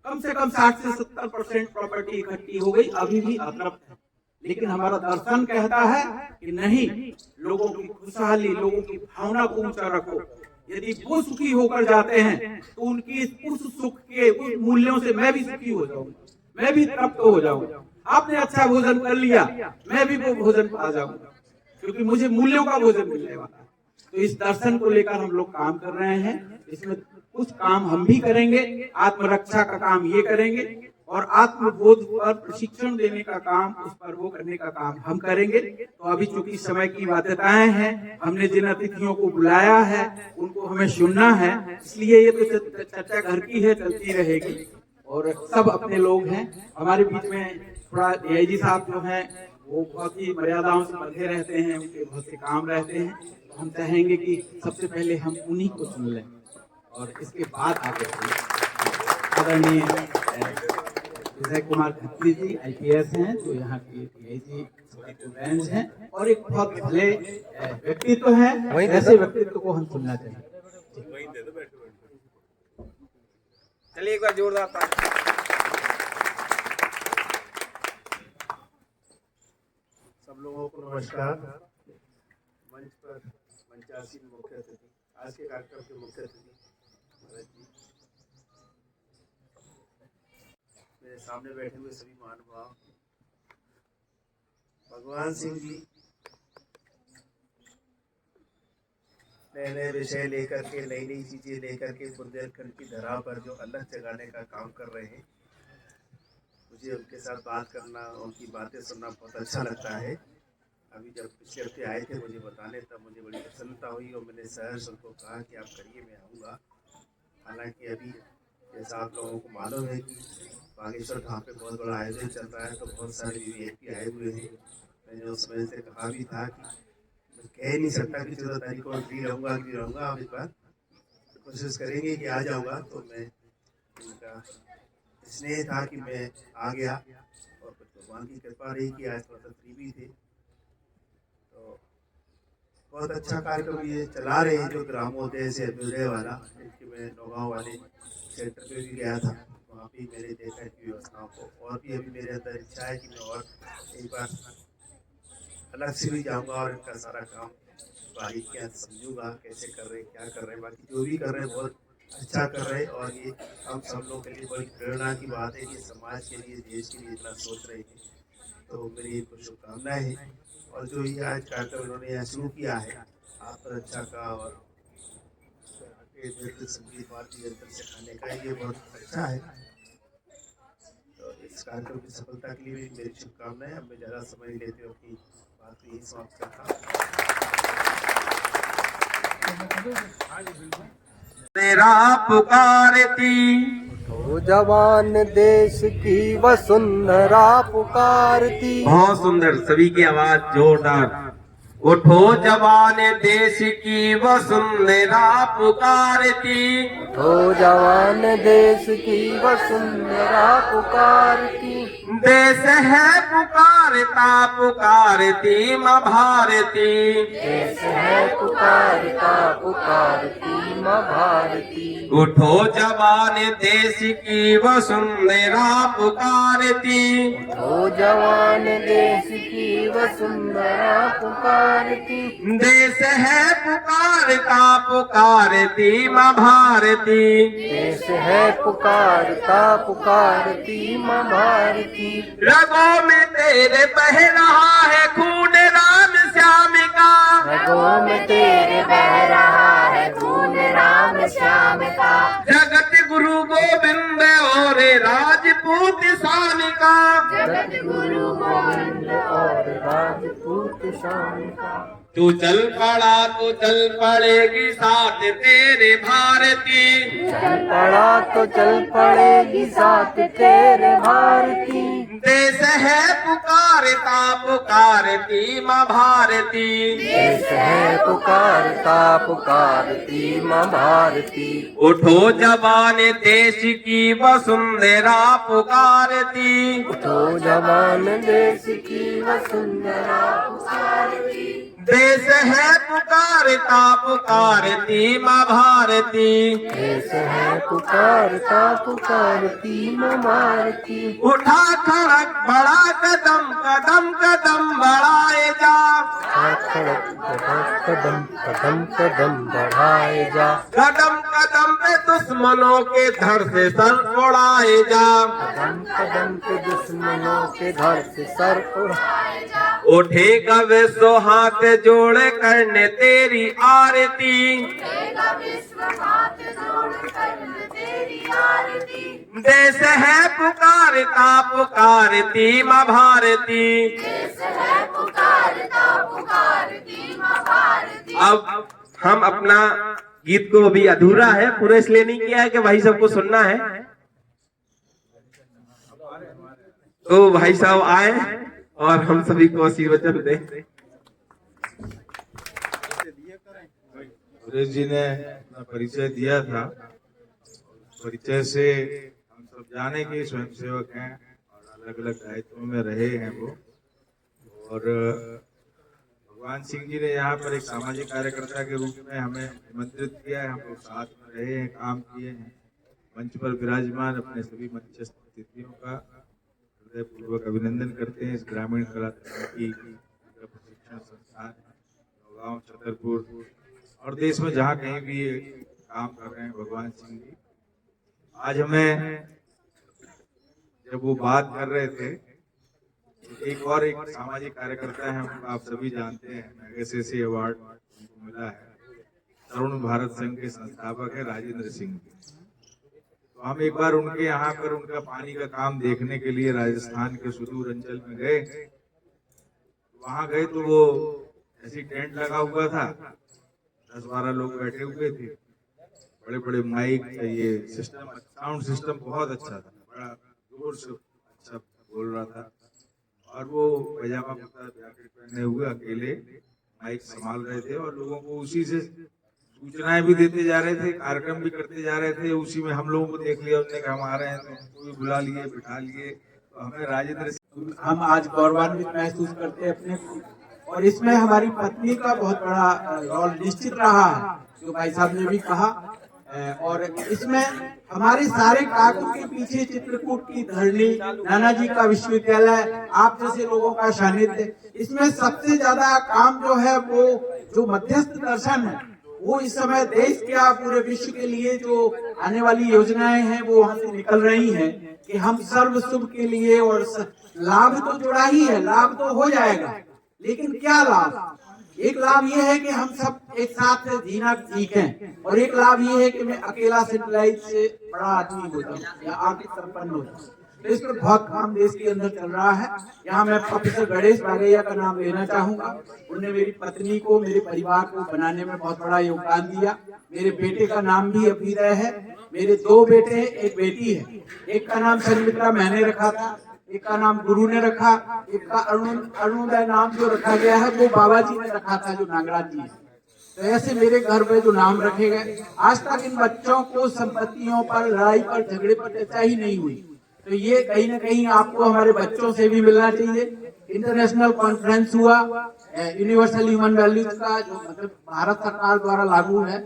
कम से कम 60 से 70% प्रॉपर्टी इकट्ठी हो गई, अभी भी अतृप्त है। लेकिन हमारा दर्शन कहता है कि नहीं, लोगों की खुशहाली, लोगों की भावना को ऊंचा रखो। यदि वो सुखी होकर जाते हैं तो उनकी उस सुख के उस मूल्यों से मैं भी सुखी हो जाऊंगा, मैं भी तृप्त हो जाऊंगा। आपने अच्छा भोजन कर लिया, मैं भी वो भोजन पा जाऊंगा, क्योंकि मुझे मूल्यों का भोजन मिलने वाला है। तो इस दर्शन को लेकर हम लोग काम कर रहे हैं। इसमें कुछ काम हम भी करेंगे, आत्मरक्षा का काम ये करेंगे, और आत्मबोध पर प्रशिक्षण देने का काम, उस पर वो करने का काम हम करेंगे। तो अभी चूंकि समय की बाध्यताएं हैं, हमने जिन अतिथियों को बुलाया है उनको हमें सुनना है, इसलिए ये तो चर्चा घर की है, चलती रहेगी, और सब अपने लोग हैं। हमारे बीच में थोड़ा डीआईजी साहब जो हैं वो बहुत ही मर्यादाओं से बंधे रहते हैं, उनके बहुत से काम रहते हैं। तो हम चाहेंगे कि सबसे पहले हम उन्हीं को सुन लें और इसके बाद आगे आदरणीय विजय कुमार खत्री जी IPS हैं, जो यहाँ के डीआईजी बेंच हैं, और एक बहुत भले व्यक्तित्व है, ऐसे व्यक्तित्व को हम सुनना चाहिए। चलिए एक बार जोरदार ताली। सब लोगों को नमस्कार। मंच पर मंचासीन मुख्य अतिथि, आज के कार्यक्रम के मुख्य अतिथि भरत जी, मेरे सामने बैठे हुए सभी महानुभाव, भगवान सिंह जी नए नए विषय लेकर के, नई नई चीजें लेकर के बुंदेलखंड की धरा पर जो अलग जगाने का काम कर रहे हैं, मुझे उनके साथ बात करना, उनकी बातें सुनना बहुत अच्छा लगता है। अभी जब पिछले हफ्ते आए थे मुझे बताने, तब मुझे बड़ी प्रसन्नता हुई और मैंने सहर्ष उनको कहा कि आप करिए, मैं आऊँगा। हालांकि अभी जैसा आप लोगों को मालूम है कि बागेश्वर धाम पे बहुत बड़ा आयोजन चल रहा है, तो बहुत सारे VIP आए हुए हैं। मैंने उस समय से कहा भी था कि मैं कह नहीं सकता कि 14 तारीख को फ्री रहूँगा कि रहूँगा, अब इस बार कोशिश करेंगे कि आ जाऊँगा। तो मैं उनका स्नेह था कि मैं आ गया, और कुछ भगवान की कृपा रही कि आज थोड़ा सा फ्री भी थे। तो बहुत अच्छा कार्यक्रम ये चला रहे हैं जो ग्रामोदय से अभ्युदय वाला, क्योंकि मैं नौगांव वाले सेंटर पे भी गया था, वहाँ भी मैंने देखा कि व्यवस्थाओं को, और भी अभी मेरे अंदर इच्छा है कि मैं और एक बार अलग से भी जाऊँगा और इनका सारा काम बारीकियाँ समझूंगा, कैसे कर रहे हैं, क्या कर रहे हैं। बाकी जो भी कर रहे हैं बहुत अच्छा कर रहे हैं, और ये हम सब लोगों के लिए बड़ी प्रेरणा की बात है कि समाज के लिए, देश के लिए इतना सोच रहे हैं। तो मेरी इनको शुभकामनाएं हैं। और जो ये आज कार्यक्रम उन्होंने यहाँ शुरू किया है आत्मरक्षा का और नृत्य संगीत वाद्य यंत्र सिखाने का, ये बहुत अच्छा है। तो इस कार्यक्रम की सफलता के लिए भी मेरी शुभकामनाएं। अब मैं ज़्यादा समय लेते हुए अपनी बात यही समाप्त करता हूँ। तेरा पुकारती ओ जवान देश की वसुंधरा पुकारती। बहुत सुंदर, सभी की आवाज जोरदार। उठो जवान देश की वसुंधरा पुकारती, ओ जवान देश की वसुंधरा पुकारती। देश है पुकारता पुकारती माँ भारती, देश है पुकारता पुकारती माँ भारती। उठो जवान देश की वसुंधरा पुकारती, ओ जवान देश की वसुंधरा पुकारती। देश है पुकारता पुकारती माँ भारती, देश है पुकारता पुकारती माँ भारती। रगों में तेरे बह रहा है खून राम श्याम का, रगों में तेरे बह रहा है खून राम श्याम का। जगत गुरु गोविंद और राजपूत शान का, जगत गुरु गोविंद और राजपूत शान का। तू चल पड़ा तो चल पड़ेगी साथ तेरे भारती, चल पड़ा तो चल पड़ेगी साथ तेरे भारती। देश है पुकारता पुकारती माँ भारती, देश है पुकारता पुकारती माँ भारती। उठो जवान देश की वसुंधरा पुकारती, तो जवान देश की वसुंधरा पुकारती। देश है पुकारता पुकारती माँ भारती, देश है पुकारता पुकारती माँ भारती। उठा खड़क बड़ा कदम कदम कदम बढ़ाए जा, खड़क कदम कदम कदम बढ़ाए जा। कदम कदम पे दुश्मनों के धड़ से सर उड़ाए जा, कदम कदम के दुश्मनों के धड़ से सर उड़ाए जा। उठेगा विश्व हाथ जोड़े करने तेरी आरती, विश्व हाथ जोड़ कर तेरी आरती। देश है पुकारता पुकारती माँ भारती। देश है पुकारता पुकारती माँ भारती। अब हम अपना गीत को अभी अधूरा है, पूरा इसलिए नहीं किया है कि भाई सबको सुनना है, तो भाई साहब आए और हम सभी को आशीर्वचन दें। सुरेश जी ने अपना परिचय दिया था, परिचय से हम सब जाने के स्वयंसेवक हैं और अलग अलग दायित्वों में रहे हैं वो। और भगवान सिंह जी ने यहाँ पर एक सामाजिक कार्यकर्ता के रूप में हमें निमंत्रित किया है, हम लोग साथ में रहे हैं, काम किए हैं। मंच पर विराजमान अपने सभी मंचस्थ अतिथियों का हृदयपूर्वक अभिनंदन करते हैं। इस ग्रामीण कला तकनीकी प्रशिक्षण संस्थान नौगांव छतरपुर और देश में जहाँ कहीं भी ये काम कर रहे हैं भगवान सिंह जी। आज हमें जब वो बात कर रहे थे, एक और एक सामाजिक कार्यकर्ता है, आप सभी जानते हैं, मैगसेसे अवार्ड उनको मिला है, तरुण भारत संघ के संस्थापक है राजेंद्र सिंह जी। तो हम एक बार उनके यहाँ पर उनका पानी का काम देखने के लिए राजस्थान के सुदूर अंचल में गए। वहां गए तो वो ऐसी टेंट लगा हुआ था, 10-12 लोग बैठे हुए थे, बड़े बड़े माइक, ये सिस्टम, साउंड सिस्टम बहुत अच्छा था, बड़ा जोर से अच्छा बोल रहा था। और वो पैजामा कुर्ता जैकेट पहने हुए अकेले माइक संभाल रहे थे और लोगों को उसी से सूचनाएं भी देते जा रहे थे, कार्यक्रम भी करते जा रहे थे। उसी में हम लोगों को देख लिया, उसने कहा हम आ रहे हैं, तो उनको भी बुला लिए, बिठा लिए। तो हमें राजेंद्र हम आज गौरवान्वित महसूस करते हैं अपने को, और इसमें हमारी पत्नी का बहुत बड़ा रोल निश्चित रहा है, जो भाई साहब ने भी कहा। और इसमें हमारे सारे कार्यों के पीछे चित्रकूट की धरनी, नानाजी का विश्वविद्यालय, आप जैसे लोगों का सानिध्य, इसमें सबसे ज्यादा काम जो है वो जो मध्यस्थ दर्शन है, वो इस समय देश क्या पूरे विश्व के लिए जो आने वाली योजनाएं हैं वो वहां से निकल रही हैं कि हम सर्व शुभ के लिए, और लाभ तो जुड़ा ही है, लाभ तो हो जाएगा, लेकिन क्या लाभ? एक लाभ ये है कि हम सब एक साथ जीना सीखें, और एक लाभ ये है कि मैं अकेला सिविलाइज से बड़ा आदमी हो जाऊं या आर्थिक संपन्न हो जाऊं। तो इस पर बहुत काम देश के अंदर चल रहा है। यहाँ मैं प्रोफेसर गणेश बागैया का नाम लेना चाहूंगा। उन्होंने मेरी पत्नी को, मेरे परिवार को बनाने में बहुत बड़ा योगदान दिया। मेरे बेटे का नाम भी अभ्युदय है। मेरे 2 बेटे हैं, एक बेटी है। एक का नाम संमित्रा मैंने रखा था, एक का नाम गुरु ने रखा, एक का अरुणोदय नाम जो रखा गया है वो बाबा जी ने रखा था, जो नागराज जी है। तो ऐसे मेरे घर में जो नाम रखे गए, आज तक इन बच्चों को संपत्तियों पर, लड़ाई पर, झगड़े पर चर्चा ही नहीं हुई। तो ये कहीं ना कहीं आपको हमारे बच्चों से भी मिलना चाहिए। इंटरनेशनल कॉन्फ्रेंस हुआ यूनिवर्सल ह्यूमन वैल्यूज का, जो मतलब भारत सरकार द्वारा लागू है,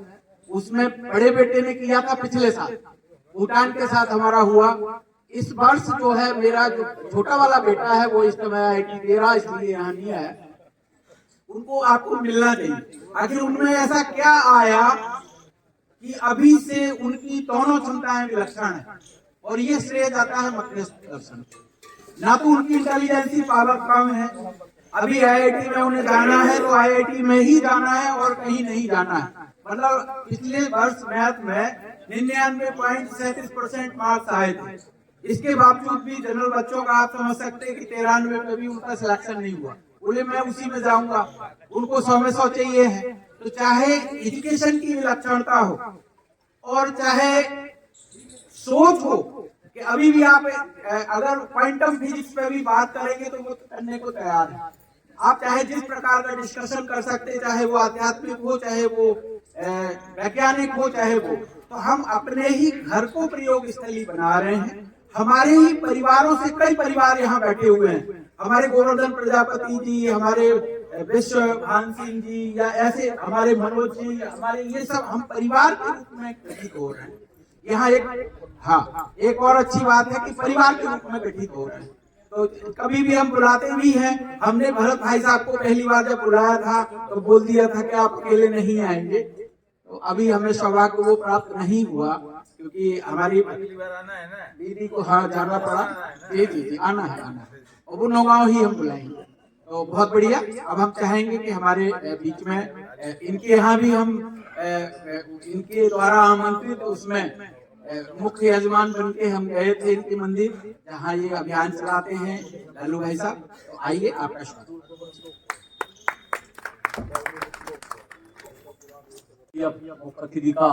उसमें बड़े बेटे ने किया था पिछले साल, भूटान के साथ हमारा हुआ। इस वर्ष जो है मेरा जो छोटा वाला बेटा है वो इस समय IIT दे रहा, इसलिए यहाँ नहीं है। उनको आपको मिलना चाहिए। आखिर उनमें ऐसा क्या आया कि अभी से उनकी दोनों क्षमताएं विलक्षण है, और ये श्रेय जाता है मध्यस्थ दर्शन। ना तो उनकी इंटेलिजेंसी पावर कम है, अभी IIT में उन्हें जाना है तो IIT में ही जाना है और कहीं नहीं जाना है। मतलब पिछले वर्ष मैथ में 99.37% मार्क्स आए थे। इसके बावजूद भी जनरल बच्चों का आप समझ सकते हैं कि 93 में भी उनका सिलेक्शन नहीं हुआ। बोले मैं उसी में जाऊंगा, उनको 100 में 100 चाहिए है। तो चाहे एजुकेशन की विलक्षणता हो और चाहे सोच हो कि अभी भी आप अगर क्वांटम फिजिक्स पे भी बात करेंगे तो वो करने को तैयार है। आप चाहे जिस प्रकार का डिस्कशन कर सकते हैं, चाहे वो आध्यात्मिक हो, चाहे वो वैज्ञानिक हो, चाहे वो, तो हम अपने ही घर को प्रयोग स्थली बना रहे हैं। हमारे ही परिवारों से कई परिवार यहाँ बैठे हुए हैं, हमारे गोवर्धन प्रजापति जी, हमारे विश्व भान सिंह जी, या ऐसे हमारे मनोज जी, हमारे ये सब हम परिवार के रूप में गठित हो रहे हैं। यहाँ एक और अच्छी बात है कि परिवार के रूप में गठित हो रहे हैं। तो कभी भी हम बुलाते भी हैं। हमने भरत भाई साहब को पहली बार जब बुलाया था तो बोल दिया था कि आप अकेले नहीं आएंगे। तो अभी हमें सौभाग्य वो प्राप्त नहीं हुआ, क्योंकि हमारी दीदी को जाना पड़ा। जी आना है, और वो नौगांव ही हम बुलाएंगे। तो बहुत बढ़िया। अब हम चाहेंगे कि हमारे बीच में इनके यहाँ भी हम इनके द्वारा आमंत्रित उसमें मुख्य यजमान बन के हम गए थे इनके मंदिर, जहाँ ये अभियान चलाते हैं लालू भाई साहब। तो आइए, आपका स्वागत। मुख्य अतिथि का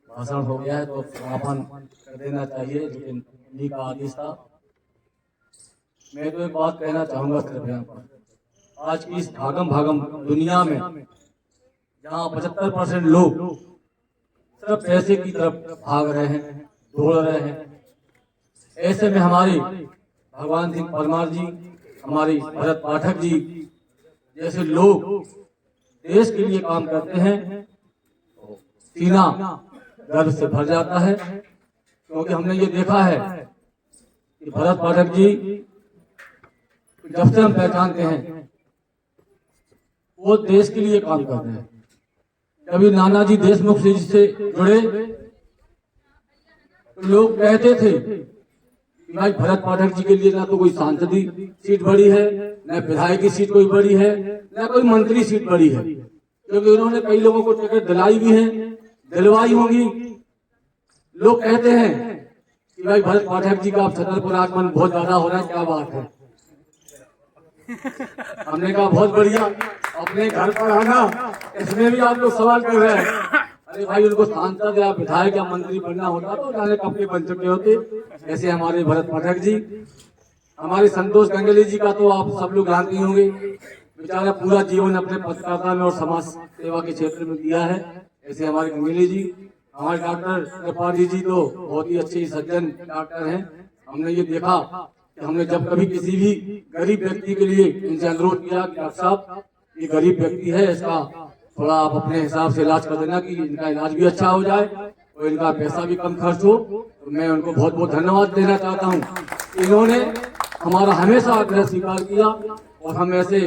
भाषण हो गया है तो समापन कर देना चाहिए, लेकिन उन्हीं का आदेश था। मैं तो एक बात कहना चाहूंगा सिर्फ यहाँ पर, आज की इस भागम भागम दुनिया में जहाँ 75% लोग सिर्फ पैसे की तरफ भाग रहे हैं, दौड़ रहे हैं, ऐसे में हमारे भगवान सिंह परमार जी, हमारे भरत पाठक जी जैसे लोग देश के लिए काम करते हैं, तो सीना गर्व से भर जाता है। क्योंकि हमने ये देखा है कि भरत पाठक जी जब से हम पहचानते हैं वो देश के लिए काम करते हैं। कभी नानाजी देशमुख जी से जुड़े तो लोग कहते थे कि भाई भरत पाठक जी के लिए ना तो कोई सांसदी सीट बड़ी है, न विधायकी सीट कोई बड़ी है, न कोई मंत्री सीट बड़ी है। क्योंकि उन्होंने कई लोगों को टिकट दिलाई भी है, दिलवाई होगी। लोग कहते हैं कि भाई भरत पाठक जी का अब छतरपुर आगमन बहुत ज्यादा हो रहा है, क्या बात है। हमने कहा बहुत बढ़िया, अपने घर पर आना, इसमें भी आप लोग सवाल कर रहे हैं। अरे भाई, उनको सांसद या विधायक या मंत्री बनना होता तो जाने कब के बन चुके होते। ऐसे हमारे भरत पाठक जी हमारे संतोष गंगेली जी का तो आप सब लोग जानते ही होंगे, बेचारा पूरा जीवन अपने पत्रकारिता में और समाज सेवा के क्षेत्र में दिया है। ऐसे हमारे गंगेली जी, हमारे डॉक्टर त्रिपाठी जी तो बहुत ही अच्छे सज्जन डॉक्टर हैं। हमने ये देखा कि हमने जब कभी किसी भी गरीब व्यक्ति के लिए इनसे अनुरोध किया कि डॉक्टर साहब ये गरीब व्यक्ति है, इसका थोड़ा आप अपने हिसाब से इलाज कर देना कि इनका इलाज भी अच्छा हो जाए और इनका पैसा भी कम खर्च हो, तो मैं उनको बहुत बहुत धन्यवाद देना चाहता हूँ। इन्होंने हमारा हमेशा आग्रह स्वीकार किया और हम ऐसे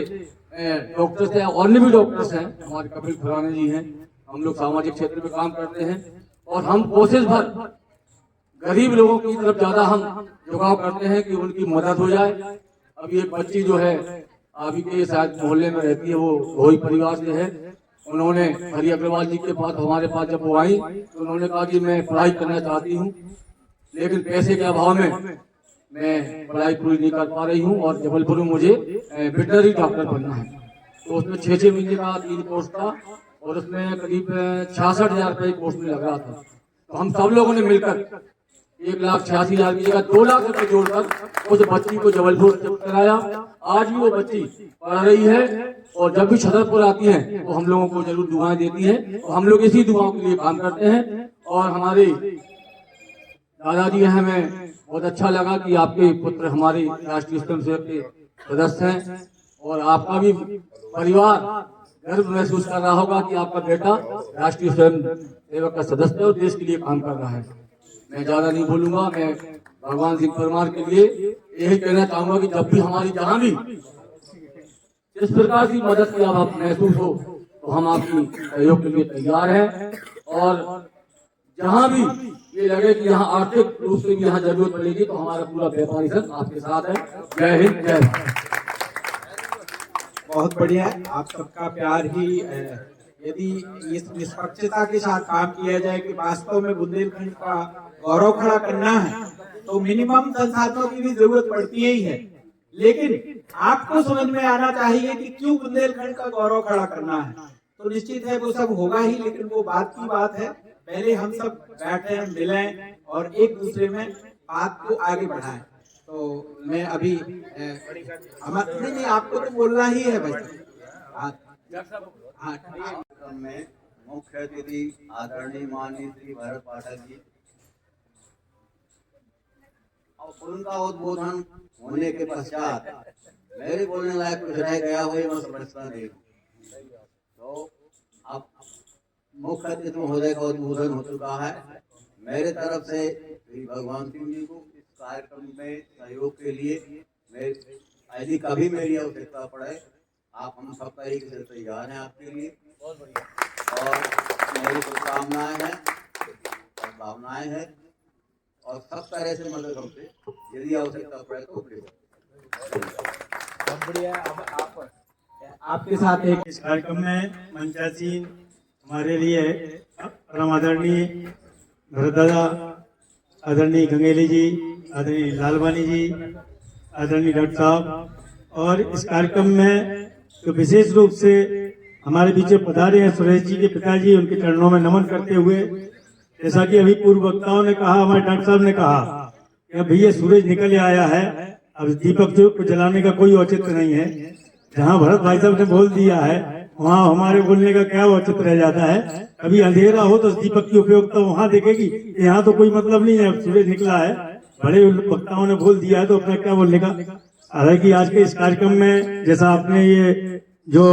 डॉक्टर्स हैं, और भी डॉक्टर्स हैं, हमारे कपिल खुराना जी हैं, हम लोग सामाजिक क्षेत्र में काम करते हैं और हम कोशिश भर गरीब लोगों की तरफ ज्यादा हम झुकाव करते हैं कि उनकी मदद हो जाए। अभी एक बच्ची जो है आप ही के शायद मोहल्ले में रहती है, वो भोई परिवार से है। उन्होंने हरि अग्रवाल जी के पास हमारे पास जब वो आई तो उन्होंने कहा कि मैं पढ़ाई करना चाहती हूँ, लेकिन पैसे के अभाव में मैं पढ़ाई पूरी नहीं कर पा रही हूँ और जबलपुर में मुझे वेटनरी डॉक्टर बनना है। तो उसमें 6 महीने का 3 कोर्स था और उसमें करीब 66,000 रुपये कोर्स में लग रहा था। तो हम सब लोगों ने मिलकर 1,86,000 की जगह 2 लाख रुपए जोड़कर उस बच्ची को जबलपुर शिफ्ट कराया। आज भी वो बच्ची पढ़ रही है और जब भी छतरपुर आती है तो हम लोगों को जरूर दुआएं देती है और हम लोग इसी दुआओं के लिए काम करते हैं। और हमारे दादाजी हैं, हमें बहुत अच्छा लगा कि आपके पुत्र हमारे राष्ट्रीय स्वयंसेवक के सदस्य हैं और आपका भी परिवार गर्व महसूस कर रहा होगा कि आपका बेटा राष्ट्रीय स्वयंसेवक का सदस्य है और देश के लिए काम कर रहा है। मैं ज्यादा नहीं बोलूंगा, मैं भगवान सिंह परमार के लिए यही कहना चाहूंगा कि जब भी हमारी जहां भी इस प्रकार की मदद की आप महसूस हो तो हम आपकी सहयोग के लिए तैयार हैं और जहां भी ये लगे कि यहाँ आर्थिक रूप से भी यहाँ जरूरत पड़ेगी तो हमारा पूरा व्यापारी संघ आपके साथ है। जय हिंद, जय भारत। बहुत बढ़िया है, आप सबका प्यार ही यदि इस निष्पक्षता के साथ काम किया जाए कि वास्तव में बुंदेलखंड का गौरव खड़ा करना है तो मिनिमम संसाधनों की भी जरूरत पड़ती ही है, लेकिन आपको समझ में आना चाहिए कि क्यों बुंदेलखंड का गौरव खड़ा करना है। तो निश्चित है वो सब होगा ही, लेकिन वो बात की बात है, पहले हम सब बैठें, मिलें और एक दूसरे में बात को आगे बढ़ाएं। तो मैं अभी नहीं आपको तो बोलना ही है भाई। में मुख्य अतिथि आदरणीय माननीय श्री भरत पाठक जी और उनका उद्बोधन होने के पश्चात मेरे बोलने लायक कुछ रह गया हो मैं समझता नहीं। तो अब मुख्य अतिथि महोदय का उद्बोधन हो चुका है। मेरे तरफ से श्री भगवान सिंह जी को इस कार्यक्रम में सहयोग के लिए यदि कभी मेरी आवश्यकता पड़े आप हम सब तरीके से तैयार हैं आपके लिए और मेरी शुभकामनाएं हैं और भावनाएं हैं और सब तरह से मदद हमसे यदि आवश्यकता पड़े तो बढ़िया। अब आपके साथ एक इस कार्यक्रम में मंचासीन हमारे लिए परम आदरणीय भरत दादा, आदरणीय गंगेली जी, आदरणीय लालवानी जी, आदरणीय डॉक्टर साहब और इस कार्यक्रम में तो विशेष रूप से हमारे बीच पधारे हैं सुरेश जी के पिताजी, उनके चरणों में नमन करते हुए जैसा कि अभी पूर्व वक्ताओं ने कहा, हमारे डॉक्टर साहब ने कहा कि अब भैया सूरज निकल आया है, अब दीपक को जलाने का कोई औचित्य नहीं है। जहां भरत भाई साहब ने बोल दिया है वहां हमारे बोलने का क्या औचित्य रह जाता है। अभी अंधेरा हो तो दीपक की उपयोगिता वहां देखेगी, यहाँ तो कोई मतलब नहीं है, अब सूरज निकला है, बड़े वक्ताओं ने बोल दिया है तो अपना क्या बोलने का। हालांकि आज के इस कार्यक्रम में जैसा आपने ये जो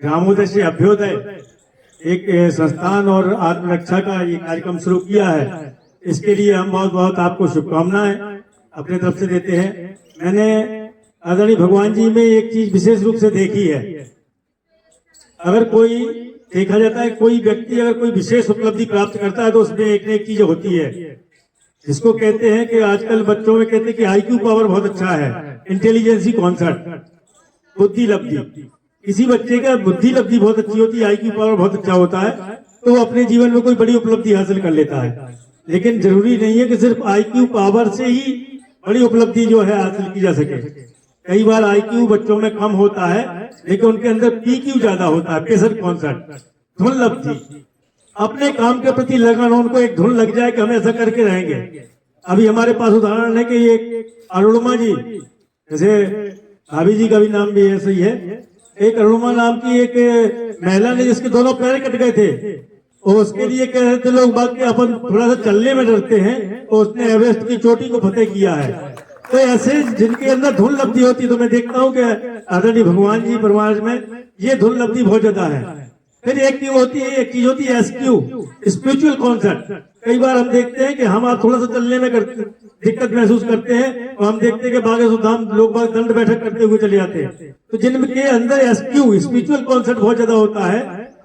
ग्रामोदय से अभ्योदय एक संस्थान और आत्मरक्षा का ये कार्यक्रम शुरू किया है, इसके लिए हम बहुत बहुत आपको शुभकामनाएं अपने तरफ से देते हैं। मैंने आदरणीय भगवान जी में एक चीज विशेष रूप से देखी है, अगर कोई देखा जाता है कोई व्यक्ति अगर कोई विशेष उपलब्धि प्राप्त करता है तो उसमें एक न एक चीज होती है जिसको कहते हैं कि आजकल बच्चों में कहते हैं कि आईक्यू पावर बहुत अच्छा है, इंटेलिजेंसी कॉन्सेप्ट, बुद्धि लब्धि। किसी बच्चे का बुद्धि लब्धि बहुत अच्छी होती है, आईक्यू पावर बहुत अच्छा होता है तो वो अपने जीवन में कोई बड़ी उपलब्धि हासिल कर लेता है। लेकिन जरूरी नहीं है कि सिर्फ आईक्यू पावर से ही बड़ी उपलब्धि जो है हासिल की जा सके। कई बार आईक्यू बच्चों में कम होता है लेकिन उनके अंदर पीक्यू ज्यादा होता है, प्रेशर कॉन्सेप्ट, धुन लब्धि, अपने काम के प्रति लगन, उनको एक धुन लग जाए कि हम ऐसा करके रहेंगे अभी हमारे पास उदाहरण है कि ये अरुणिमा जी, जैसे भाभी जी का भी नाम भी ऐसे ही है, एक अरुणिमा नाम की एक महिला ने जिसके दोनों पैर कट गए थे, और उसके लिए कह रहे थे लोग बात के अपन थोड़ा सा चलने में डरते हैं, और उसने एवरेस्ट की चोटी को फतेह किया है। तो ऐसे जिनके अंदर धुन लब्धि होती है, तो मैं देखता हूँ कि आदरणीय भगवान जी परिवार में ये धुन लब्धि बहुत ज्यादा है। फिर एक चीज होती है, एक चीज होती है एसक्यू, स्पिरिचुअल कॉन्सेप्ट। कई बार हम देखते हैं कि हम आप थोड़ा सा चलने में दिक्कत महसूस करते हैं, और हम देखते हैं कि बागेश्वर धाम लोग बाग दंड बैठक करते हुए चले जाते हैं। तो जिनके अंदर एसक्यू, स्पिरिचुअल कॉन्सेप्ट बहुत ज्यादा होता है,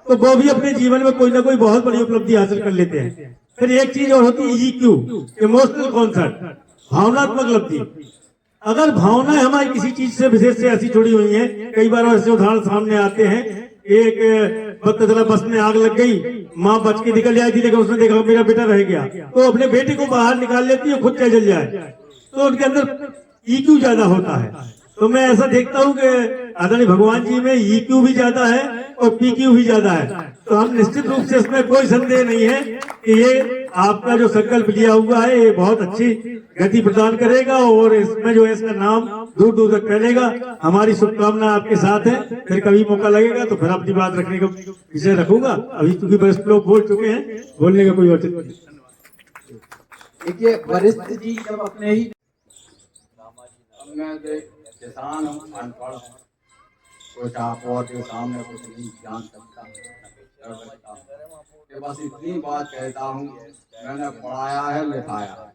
तो वो भी अपने जीवन में कोई ना कोई बहुत बड़ी उपलब्धि हासिल कर लेते हैं। फिर एक चीज और होती है ईक्यू, इमोशनल कॉन्सेप्ट, भावनात्मक लब्धि। अगर भावनाएं हमारी किसी चीज से विशेष से ऐसी जुड़ी हुई हैं, कई बार ऐसे उदाहरण सामने आते हैं, एक बत्तला बस में आग लग गई, माँ बच के निकल जाती, लेकिन उसने देखा मेरा बेटा रह गया, तो अपने बेटे को बाहर निकाल लेती है, खुद जल जाए, तो उनके अंदर ईक्यू ज्यादा होता है। तो मैं ऐसा देखता हूँ कि आदरणीय भगवान जी में ईक्यू भी ज्यादा है और पीक्यू भी ज्यादा है। तो हम निश्चित रूप से इसमें कोई संदेह नहीं है कि ये आपका जो संकल्प लिया हुआ है ये बहुत अच्छी गति प्रदान करेगा, और इसमें जो है इसका नाम दूर दूर तक फैलेगा। हमारी शुभकामना आपके साथ है। फिर कभी मौका लगेगा तो फिर अपनी बात रखने का विषय रखूंगा। अभी क्योंकि वरिष्ठ लोग बोल चुके हैं, बोलने का कोई औचित्य नहीं। देखिए वरिष्ठ जी जब अपने ही मैं किसान हूँ, अनपढ़ हूँ, कुछ आप और के सामने कुछ नहीं जान सकता, बस इतनी बात कहता हूँ, मैंने पढ़ाया है, लिखाया है।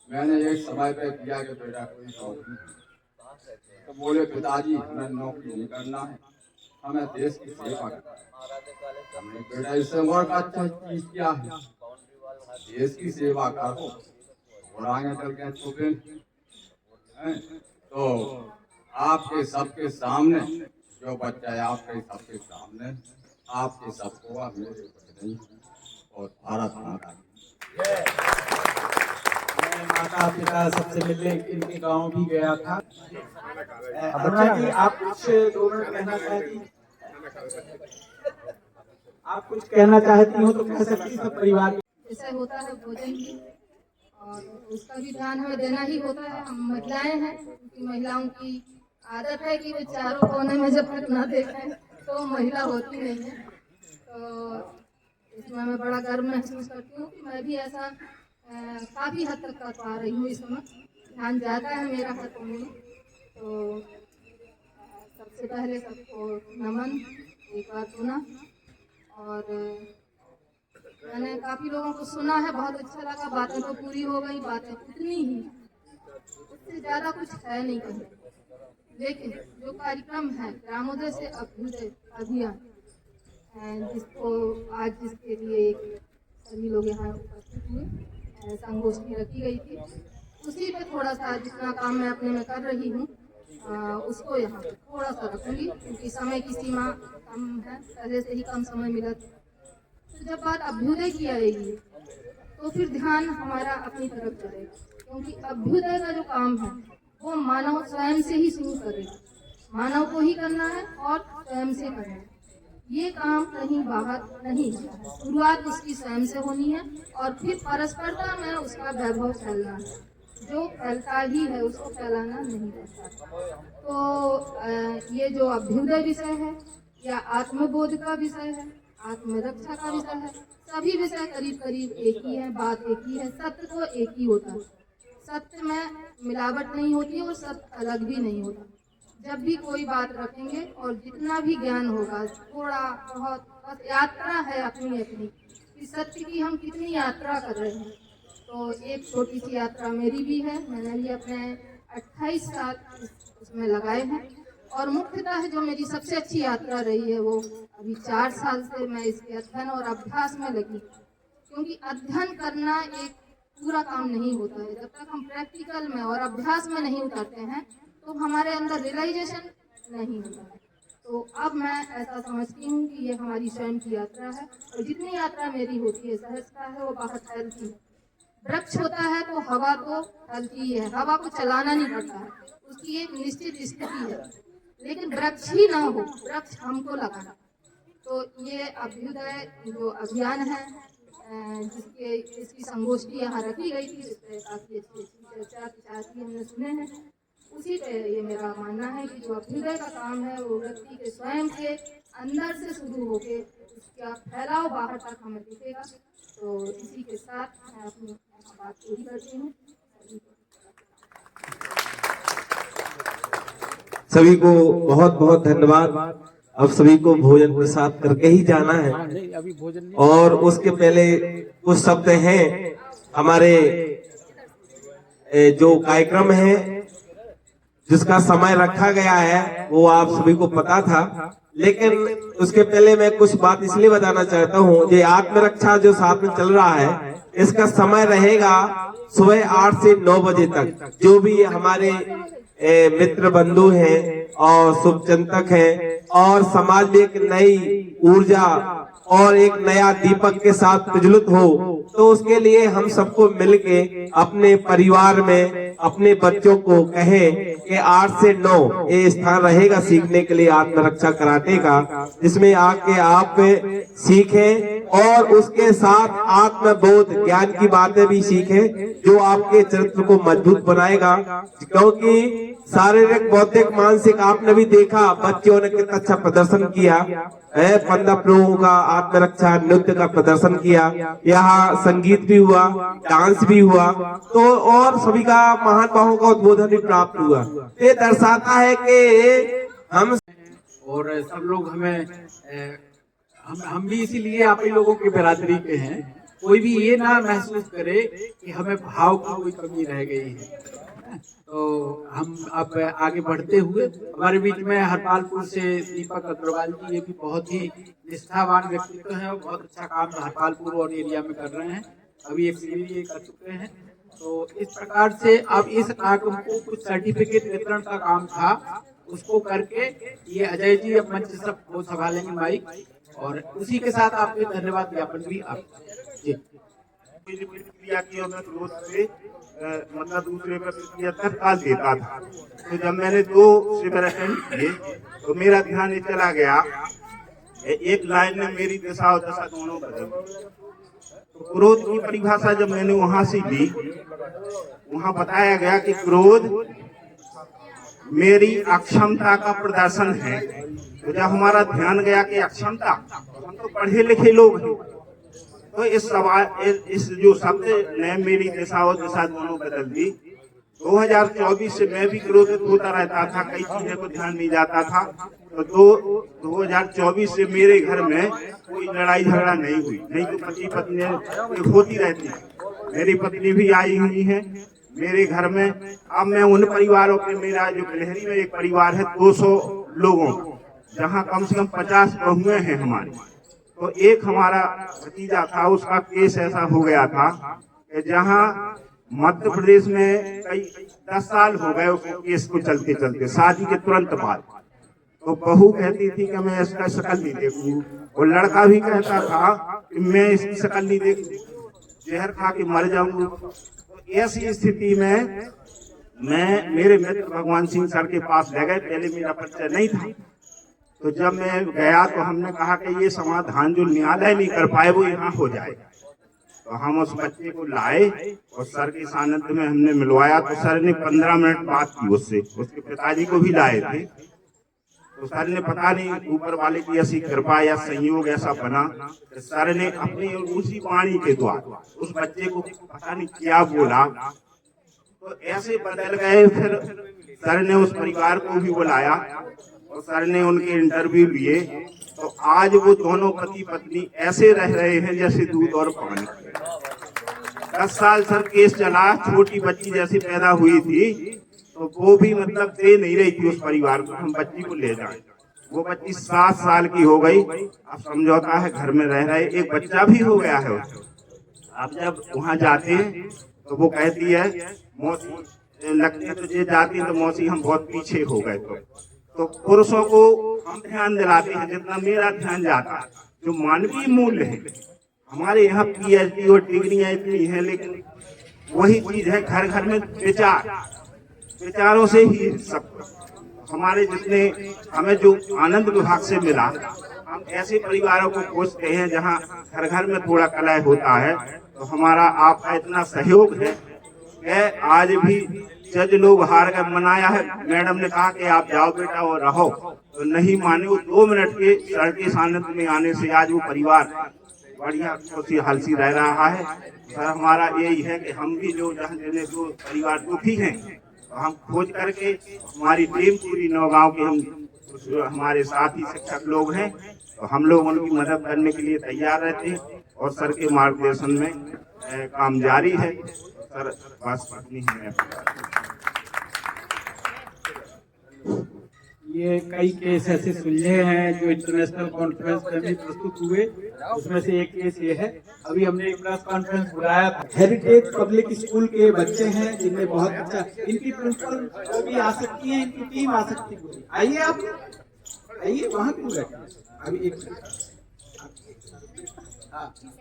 मैंने एक समय पे किया कि बेटा कोई नौकरी, तो बोले पिताजी हमें नौकरी नहीं करना है, हमें देश की सेवा करना है। हमने बेटा इससे और अच्छा चीज क्या है, देश की सेवा करो, बुराइयां चल के छुपे। तो आपके सबके सामने जो बच्चा है, आपके सबके सामने, आपके सबको आप मेरे नहीं, और भारत माता मैं माता पिता सबसे मिलने इनके गांव भी गया था। अरुणा जी आप कुछ 2 मिनट कहना चाहती, आप कुछ कहना चाहती हो तो कह सकती सब परिवार। जैसे होता है भोजन की, और उसका भी ध्यान हमें देना ही होता है। हम महिलाएं हैं, क्योंकि महिलाओं की आदत है कि वे चारों कोने में जब तक ना देखें तो महिला होती नहीं है। तो इसमें मैं बड़ा गर्व महसूस करती हूँ कि मैं भी ऐसा काफ़ी हद तक कर पा रही हूँ। इस समय ध्यान ज़्यादा है मेरा हाथों में। तो सबसे पहले सबको नमन एक बार सुना, और मैंने काफ़ी लोगों को सुना है, बहुत अच्छा लगा। बातें तो पूरी हो गई, बातें उतनी ही, उससे ज़्यादा कुछ है नहीं कहीं। लेकिन जो कार्यक्रम है ग्रामोदय से अभ्युदय अभियान, जिसको आज जिसके लिए सभी लोग यहाँ उपस्थित हुए, संगोष्ठी रखी गई थी, उसी पे थोड़ा सा जितना काम मैं अपने में कर रही हूँ उसको यहाँ थोड़ा सा रखूँगी, क्योंकि समय की सीमा कम है, पहले से ही कम समय मिला। तो जब बात अभ्युदय की आएगी तो फिर ध्यान हमारा अपनी तरफ चलेगा, क्योंकि अभ्युदय का जो काम है वो मानव स्वयं से ही शुरू करेगा। मानव को ही करना है और स्वयं से करना है। ये काम कहीं बाहर नहीं होता है, शुरुआत उसकी स्वयं से होनी है, और फिर परस्परता में उसका वैभव फैलना है। जो फैलता ही है उसको फैलाना नहीं पड़ता। तो ये जो अभ्युदय विषय है या आत्मबोध का विषय है, आत्मरक्षा का विषय है, सभी विषय करीब करीब एक ही है, बात एक ही है, सत्य तो एक ही होता है। सत्य में मिलावट नहीं होती और सत्य अलग भी नहीं होता। जब भी कोई बात रखेंगे और जितना भी ज्ञान होगा, थोड़ा बहुत, बस यात्रा है अपनी अपनी कि सत्य की हम कितनी यात्रा कर रहे हैं। तो एक छोटी सी यात्रा मेरी भी है, मैंने भी अपने 28 साल उसमें लगाए हैं, और मुख्यतः जो मेरी सबसे अच्छी यात्रा रही है वो अभी 4 साल से मैं इसके अध्ययन और अभ्यास में लगी, क्योंकि अध्ययन करना एक पूरा काम नहीं होता है। जब तक हम प्रैक्टिकल में और अभ्यास में नहीं उतरते हैं तो हमारे अंदर रियलाइजेशन नहीं होता है। तो अब मैं ऐसा समझती हूँ कि ये हमारी स्वयं की यात्रा है, और जितनी यात्रा मेरी होती है सहजता है, वो बाहर फैलती है। वृक्ष होता है तो हवा तो फैलती है, हवा को चलाना नहीं पड़ता है, उसकी एक निश्चित स्थिति है। लेकिन वृक्ष ही ना हो, वृक्ष हमको लगाना। तो ये अभ्युदय जो अभियान है जिसकी संगोष्ठी यहाँ रखी गई थी, जिस पर काफ़ी अच्छी अच्छी चर्चा विचार भी हमने सुने हैं, उसी पे ये मेरा मानना है कि जो अभ्युदय का काम है वो व्यक्ति के स्वयं के अंदर से शुरू होके उसका फैलाव बाहर तक हमें दिखेगा। तो इसी के साथ मैं अपनी बात पूरी करती हूँ। सभी को बहुत बहुत धन्यवाद। अब सभी को भोजन प्रसाद करके ही जाना है और उसके पहले कुछ शब्द हैं। हमारे जो कार्यक्रम है जिसका समय रखा गया है वो आप सभी को पता था, लेकिन उसके पहले मैं कुछ बात इसलिए बताना चाहता हूँ। ये आत्मरक्षा जो साथ में चल रहा है इसका समय रहेगा सुबह 8 से 9 बजे तक। जो भी हमारे मित्र बंधु हैं और शुभचिंतक हैं और समाज में एक नई ऊर्जा और एक नया दीपक के साथ प्रज्वलित हो, तो उसके लिए हम सबको मिलके अपने परिवार में अपने बच्चों को कहें कि 8 से 9 ये स्थान रहेगा सीखने के लिए आत्मरक्षा कराटे का, जिसमें आके आप सीखें और उसके साथ आत्मबोध ज्ञान की बातें भी सीखें जो आपके चरित्र को मजबूत बनाएगा। क्योंकि शारीरिक बौद्धिक मानसिक आपने भी देखा बच्चों ने कितना अच्छा प्रदर्शन किया है। 15 लोगों का आत्मरक्षा नृत्य का प्रदर्शन किया, यहाँ संगीत भी हुआ, डांस भी हुआ, तो और सभी का महान भावों का उद्बोधन भी प्राप्त हुआ। ये दर्शाता है कि हम और सब लोग हमें हम भी इसीलिए आप ही लोगों की बिरादरी के हैं। कोई भी ये ना महसूस करे कि हमें भाव की कोई कमी रह गई है। तो हम अब आगे बढ़ते हुए हमारे बीच में हरपालपुर से दीपक अग्रवाल जी, ये भी बहुत ही निष्ठावान व्यक्तित्व है और बहुत अच्छा काम हरपालपुर और एरिया में कर रहे हैं। अभी एक शिविर ये कर चुके हैं। तो इस प्रकार से अब इस कार्यक्रम को कुछ सर्टिफिकेट वितरण का काम था, उसको करके ये अजय जी अब मंच सब वो संभालेंगे माइक, और उसी के साथ आपके धन्यवाद ज्ञापन भी आप प्रतिक्रिया की और मैं क्रोध से मतलब दूसरे पर प्रतिक्रिया तत्काल देता था। तो जब मैंने 2 शिविर अटेंड किए तो मेरा ध्यान ये चला गया, एक लाइन ने मेरी दिशा और दशा दोनों बदल दी। तो क्रोध की परिभाषा जब मैंने वहां से ली, वहां बताया गया कि क्रोध मेरी अक्षमता का प्रदर्शन है। तो जब हमारा ध्यान गया कि अक्षमता, हम तो पढ़े लिखे लोग हैं, तो इस जो शब्द ने मेरी दिशा और दिशा दोनों बदल दी। 2024 से मैं भी क्रोधित होता रहता था, कई चीजें को ध्यान नहीं जाता था। तो 2024 से मेरे घर में कोई लड़ाई झगड़ा नहीं हुई, नहीं तो पति पत्नी होती रहती। मेरी पत्नी भी आई हुई है मेरे घर में। अब मैं उन परिवारों के, मेरा जो गिलहरी में एक परिवार है 200 लोगों, जहाँ कम से कम 50 बहुएं हैं हमारी। तो एक हमारा भतीजा था, उसका केस ऐसा हो गया था कि जहाँ मध्य प्रदेश में कई 10 साल हो गए उस केस को चलते चलते, शादी के तुरंत बाद। तो बहू कहती थी कि मैं इसका शक्ल नहीं देखूं, और लड़का भी कहता था कि मैं इसकी शक्ल नहीं देखूं, जहर खा के मर जाऊंगा। तो ऐसी स्थिति में मैं मेरे मित्र भगवान सिंह सर के पास ले गए। पहले मेरा परिचय नहीं था, तो जब मैं गया तो हमने कहा कि ये समाधान जो न्यायालय नहीं कर पाए वो यहाँ हो जाए। तो हम उस बच्चे को लाए और सर के सानिध्य में हमने मिलवाया। तो सर ने 15 मिनट बात की उससे, उसके पिताजी को भी लाए थे। तो सर ने पता नहीं ऊपर वाले की ऐसी कृपा या संयोग ऐसा बना, सर ने अपनी उसी वाणी के द्वारा उस बच्चे को पता नहीं क्या बोला, तो ऐसे बदल गए। फिर सर ने उस परिवार को भी बुलाया और सर ने उनके इंटरव्यू लिए। तो आज वो दोनों पति पत्नी ऐसे रह रहे हैं जैसे दूध और पानी। 10 साल सर केस चला, छोटी बच्ची जैसी पैदा हुई थी, तो वो भी मतलब दे नहीं रही थी उस परिवार को हम बच्ची को ले जाएं। वो बच्ची 7 साल की हो गई, अब समझौता है, घर में रह रहे, एक बच्चा भी हो गया है उसको। अब जब वहाँ जाते हैं तो वो कहती है मौसी लगती तुझे जाती तो मौसी हम बहुत पीछे हो गए। तो पुरुषों को हम ध्यान दिलाते हैं जितना मेरा ध्यान जाता। जो मानवीय मूल्य है हमारे यहाँ PhD और डिग्रियां इतनी हैं, लेकिन वही चीज है घर घर में विचारों से ही सब। हमारे जितने हमें जो आनंद विभाग से मिला, हम ऐसे परिवारों को खोजते हैं जहाँ घर घर में थोड़ा कलह होता है। तो हमारा आपका इतना सहयोग है कि आज भी जज लोग हार कर मनाया है। मैडम ने कहा कि आप जाओ बेटा और रहो, तो नहीं माने। वो 2 मिनट के सर के सानिध्य में आने से आज वो परिवार बढ़िया खुशी हलसी रह रहा है। सर हमारा यही है कि हम भी जो परिवार दुखी हैं, तो हम खोज करके हमारी टीम पूरी नौगांव के हमारे साथी शिक्षक लोग हैं, तो हम लोग उनकी मदद करने के लिए तैयार रहते हैं और सर के मार्गदर्शन में काम जारी है। सर बस इतनी ही है। ये कई केस ऐसे सुलझे हैं जो इंटरनेशनल कॉन्फ्रेंस में भी प्रस्तुत हुए, उसमें से एक केस ये है। अभी हमने एक प्रेस कॉन्फ्रेंस बुलाया था। हेरिटेज पब्लिक स्कूल के बच्चे हैं जिनमें बहुत अच्छा, इनकी प्रिंसिपल वो भी आ सकती है, इनकी टीम आ सकती है। आइए आप, आइए वहाँ क्यों बैठे, अभी एक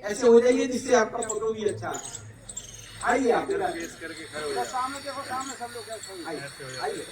ऐसे हो जाइए जिससे आपका फोटो भी अच्छा आइए आप सामने देखो, सामने सब लोग आइए।